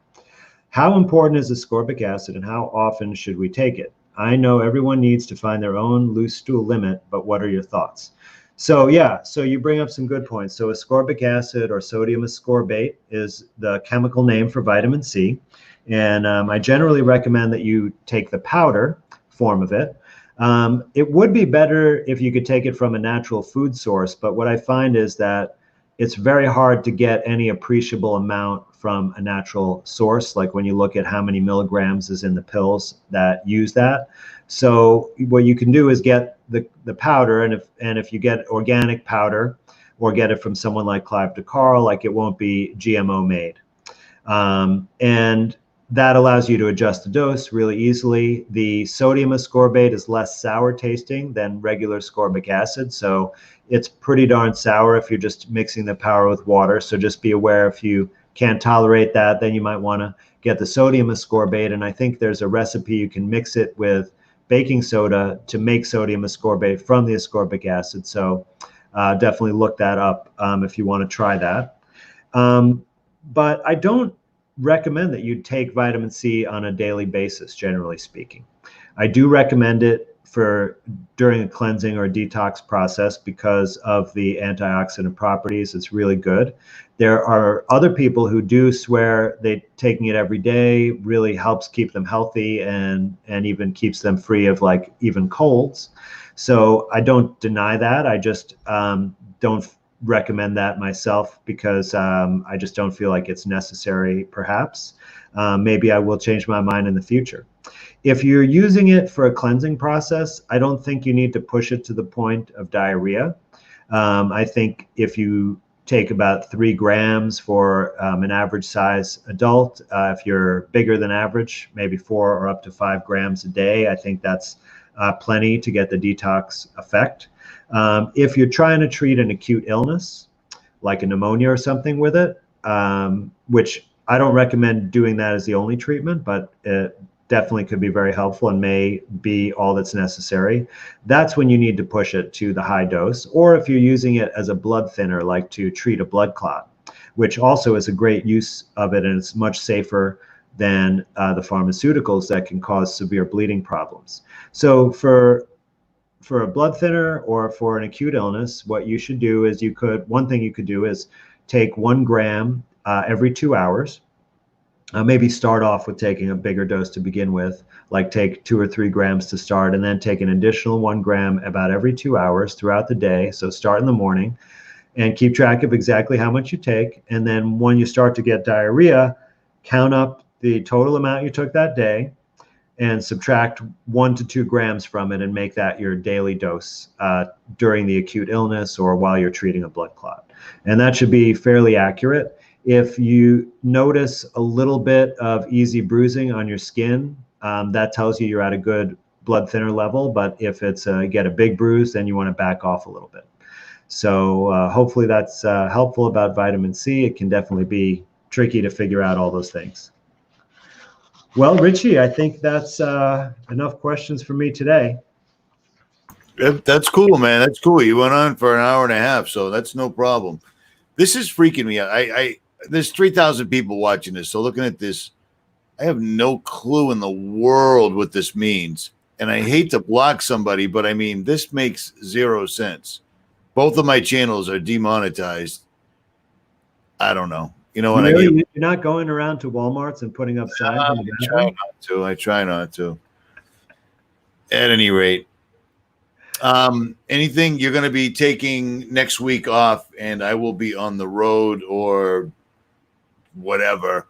How important is ascorbic acid and how often should we take it? I know everyone needs to find their own loose stool limit, but what are your thoughts? So yeah, so you bring up some good points. So ascorbic acid, or sodium ascorbate, is the chemical name for vitamin C. And I generally recommend that you take the powder form of it. It would be better if you could take it from a natural food source, but what I find is that it's very hard to get any appreciable amount from a natural source, like when you look at how many milligrams is in the pills that use that. So what you can do is get the powder, and if you get organic powder or get it from someone like Clive DeCarl, like it won't be GMO made. And that allows you to adjust the dose really easily. The sodium ascorbate is less sour tasting than regular ascorbic acid, so it's pretty darn sour if you're just mixing the powder with water. So just be aware, if you can't tolerate that, then you might want to get the sodium ascorbate. And I think there's a recipe you can mix it with baking soda to make sodium ascorbate from the ascorbic acid. So definitely look that up if you want to try that. But I don't recommend that you take vitamin C on a daily basis, generally speaking. I do recommend it for during a cleansing or a detox process because of the antioxidant properties. It's really good. There are other people who do swear that taking it every day really helps keep them healthy and even keeps them free of like even colds. So I don't deny that. I just don't recommend that myself because I just don't feel like it's necessary, perhaps. Maybe I will change my mind in the future. If you're using it for a cleansing process, I don't think you need to push it to the point of diarrhea. I think if you take about 3 grams for an average size adult, if you're bigger than average, maybe 4 or up to 5 grams a day, I think that's plenty to get the detox effect. If you're trying to treat an acute illness, like a pneumonia or something with it, which I don't recommend doing that as the only treatment, but it definitely could be very helpful and may be all that's necessary. That's when you need to push it to the high dose. Or if you're using it as a blood thinner, like to treat a blood clot, which also is a great use of it, and it's much safer than the pharmaceuticals that can cause severe bleeding problems. So for a blood thinner or for an acute illness, what you should do is one thing you could do is take 1 gram every 2 hours. Maybe start off with taking a bigger dose to begin with, like take 2 or 3 grams to start, and then take an additional 1 gram about every 2 hours throughout the day. So start in the morning and keep track of exactly how much you take. And then when you start to get diarrhea, count up the total amount you took that day, and subtract 1 to 2 grams from it and make that your daily dose during the acute illness or while you're treating a blood clot. And that should be fairly accurate. If you notice a little bit of easy bruising on your skin, that tells you you're at a good blood thinner level. But if it's get a big bruise, then you want to back off a little bit. So hopefully that's helpful about vitamin C. It can definitely be tricky to figure out all those things. Well, Richie, I think that's enough questions for me today. That's cool, man. That's cool. You went on for an hour and a half, so that's no problem. This is freaking me out. There's 3,000 people watching this, so looking at this, I have no clue in the world what this means. And I hate to block somebody, but I mean, this makes 0 sense. Both of my channels are demonetized. I don't know. You know what I mean? You're not going around to Walmarts and putting up signs? I try not to. At any rate, anything you're going to be taking next week off, and I will be on the road or whatever.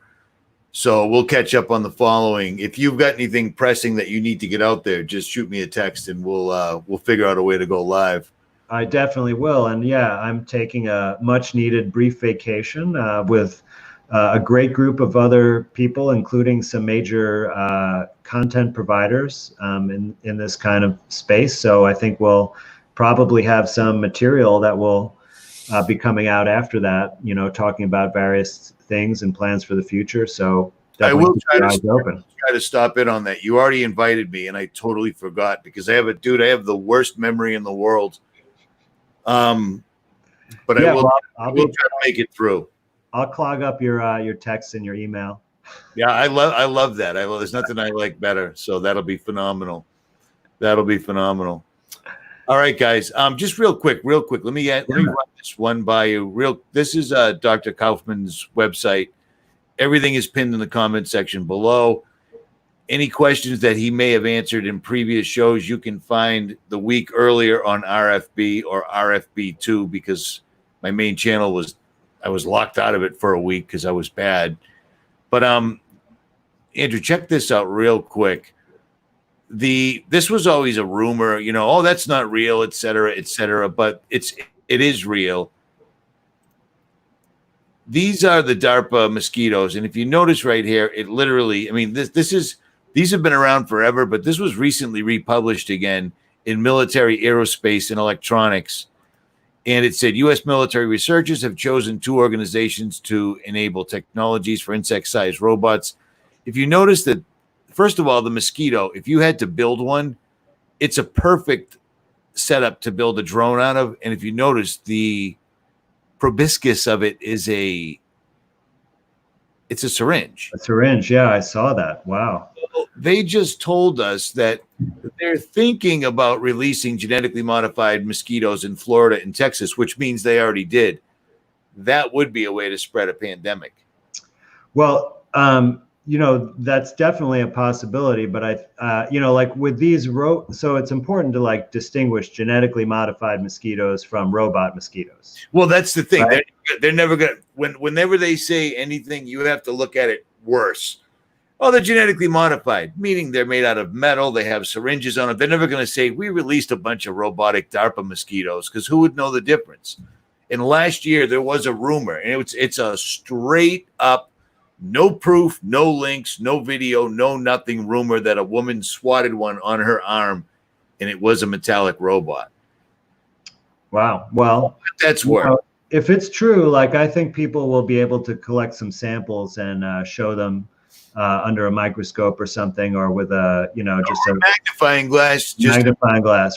So we'll catch up on the following. If you've got anything pressing that you need to get out there, just shoot me a text and we'll figure out a way to go live. I definitely will. And yeah, I'm taking a much needed brief vacation with a great group of other people, including some major content providers in this kind of space. So I think we'll probably have some material that will be coming out after that, you know, talking about various things and plans for the future. So I will try to stop in on that. You already invited me and I totally forgot because I have the worst memory in the world. But yeah, I will try to make it through. I'll clog up your texts and your email. Yeah, I love that. There's nothing I like better. So that'll be phenomenal. All right, guys. Just real quick. Let me run this one by you. This is Dr. Kaufman's website. Everything is pinned in the comment section below. Any questions that he may have answered in previous shows, you can find the week earlier on RFB or RFB2 because my main channel I was locked out of it for a week because I was bad. But Andrew, check this out real quick. This was always a rumor, you know, oh, that's not real, et cetera, but it is real. These are the DARPA mosquitoes, and if you notice right here, it literally, I mean, these have been around forever, but this was recently republished again in Military Aerospace and Electronics. And it said U.S. military researchers have chosen 2 organizations to enable technologies for insect-sized robots. If you notice that, first of all, the mosquito, if you had to build one, it's a perfect setup to build a drone out of. And if you notice, the proboscis of it is it's a syringe. A syringe, yeah, I saw that. Wow. They just told us that they're thinking about releasing genetically modified mosquitoes in Florida and Texas, which means they already did. That would be a way to spread a pandemic. Well, you know, that's definitely a possibility, but you know, like with these so it's important to like distinguish genetically modified mosquitoes from robot mosquitoes. Well, that's the thing. Right? They're never going to, whenever they say anything, you have to look at it worse. Oh, they're genetically modified, meaning they're made out of metal. They have syringes on it. They're never going to say we released a bunch of robotic DARPA mosquitoes because who would know the difference? And last year there was a rumor, and it's a straight up, no proof, no links, no video, no nothing rumor that a woman swatted one on her arm, and it was a metallic robot. Wow. Well, that's where. If it's true, like I think people will be able to collect some samples and show them under a microscope or something, or with a, you know, just a magnifying glass,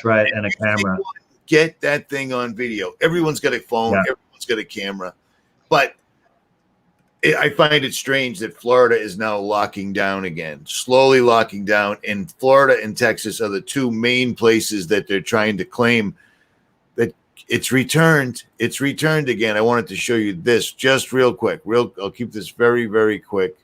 right, and a camera. Get that thing on video. Everyone's got a phone. Yeah. Everyone's got a camera. But I find it strange that Florida is now locking down again, slowly locking down. And Florida and Texas are the 2 main places that they're trying to claim that it's returned. It's returned again. I wanted to show you this just real quick. I'll keep this very, very quick.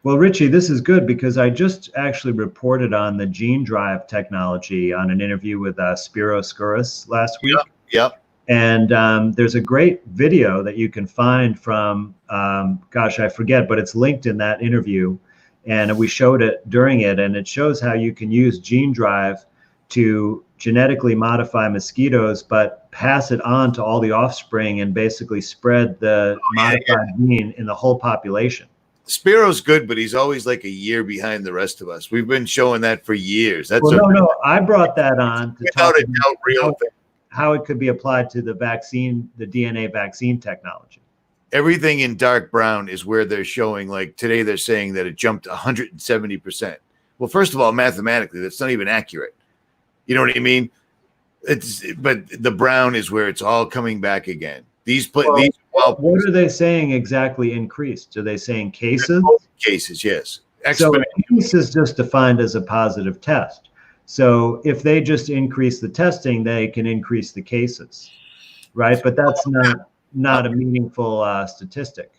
Well, Richie, this is good because I just actually reported on the gene drive technology on an interview with Spiro Skouras last week. Yep. And there's a great video that you can find from, gosh, I forget, but it's linked in that interview. and we showed it during it, and it shows how you can use gene drive to genetically modify mosquitoes, but pass it on to all the offspring and basically spread the modified gene in the whole population. Spiro's good, but he's always like a year behind the rest of us. We've been showing that for years. That's no. I brought that on to without talk a doubt, real thing. How it could be applied to the vaccine, the DNA vaccine technology. Everything in dark brown is where they're showing, like today they're saying that it jumped 170%. Well, first of all, mathematically, that's not even accurate. You know what I mean? But the brown is where it's all coming back again. What are they saying exactly increased? Are they saying cases? Cases, yes. So case is just defined as a positive test. So if they just increase the testing, they can increase the cases, right? But that's not a meaningful statistic.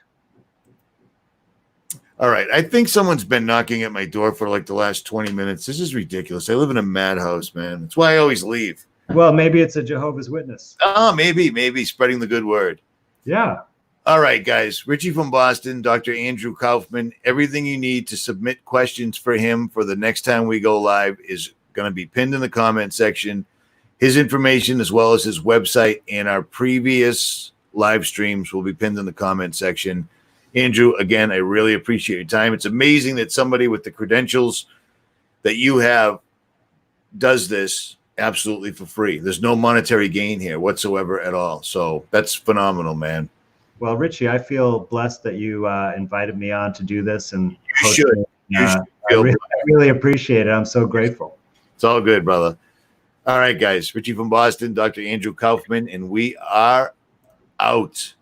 All right. I think someone's been knocking at my door for like the last 20 minutes. This is ridiculous. I live in a madhouse, man. That's why I always leave. Well, maybe it's a Jehovah's Witness. Oh, maybe spreading the good word. Yeah. All right, guys. Richie from Boston, Dr. Andrew Kaufman. Everything you need to submit questions for him for the next time we go live is going to be pinned in the comment section. His information, as well as his website and our previous live streams, will be pinned in the comment section. Andrew, again, I really appreciate your time. It's amazing that somebody with the credentials that you have does this absolutely for free. There's no monetary gain here whatsoever at all. So that's phenomenal, man. Well, Richie, I feel blessed that you invited me on to do this. And you should. I really appreciate it. I'm so grateful. It's all good, brother. All right, guys. Richie from Boston, Dr. Andrew Kaufman, and we are out.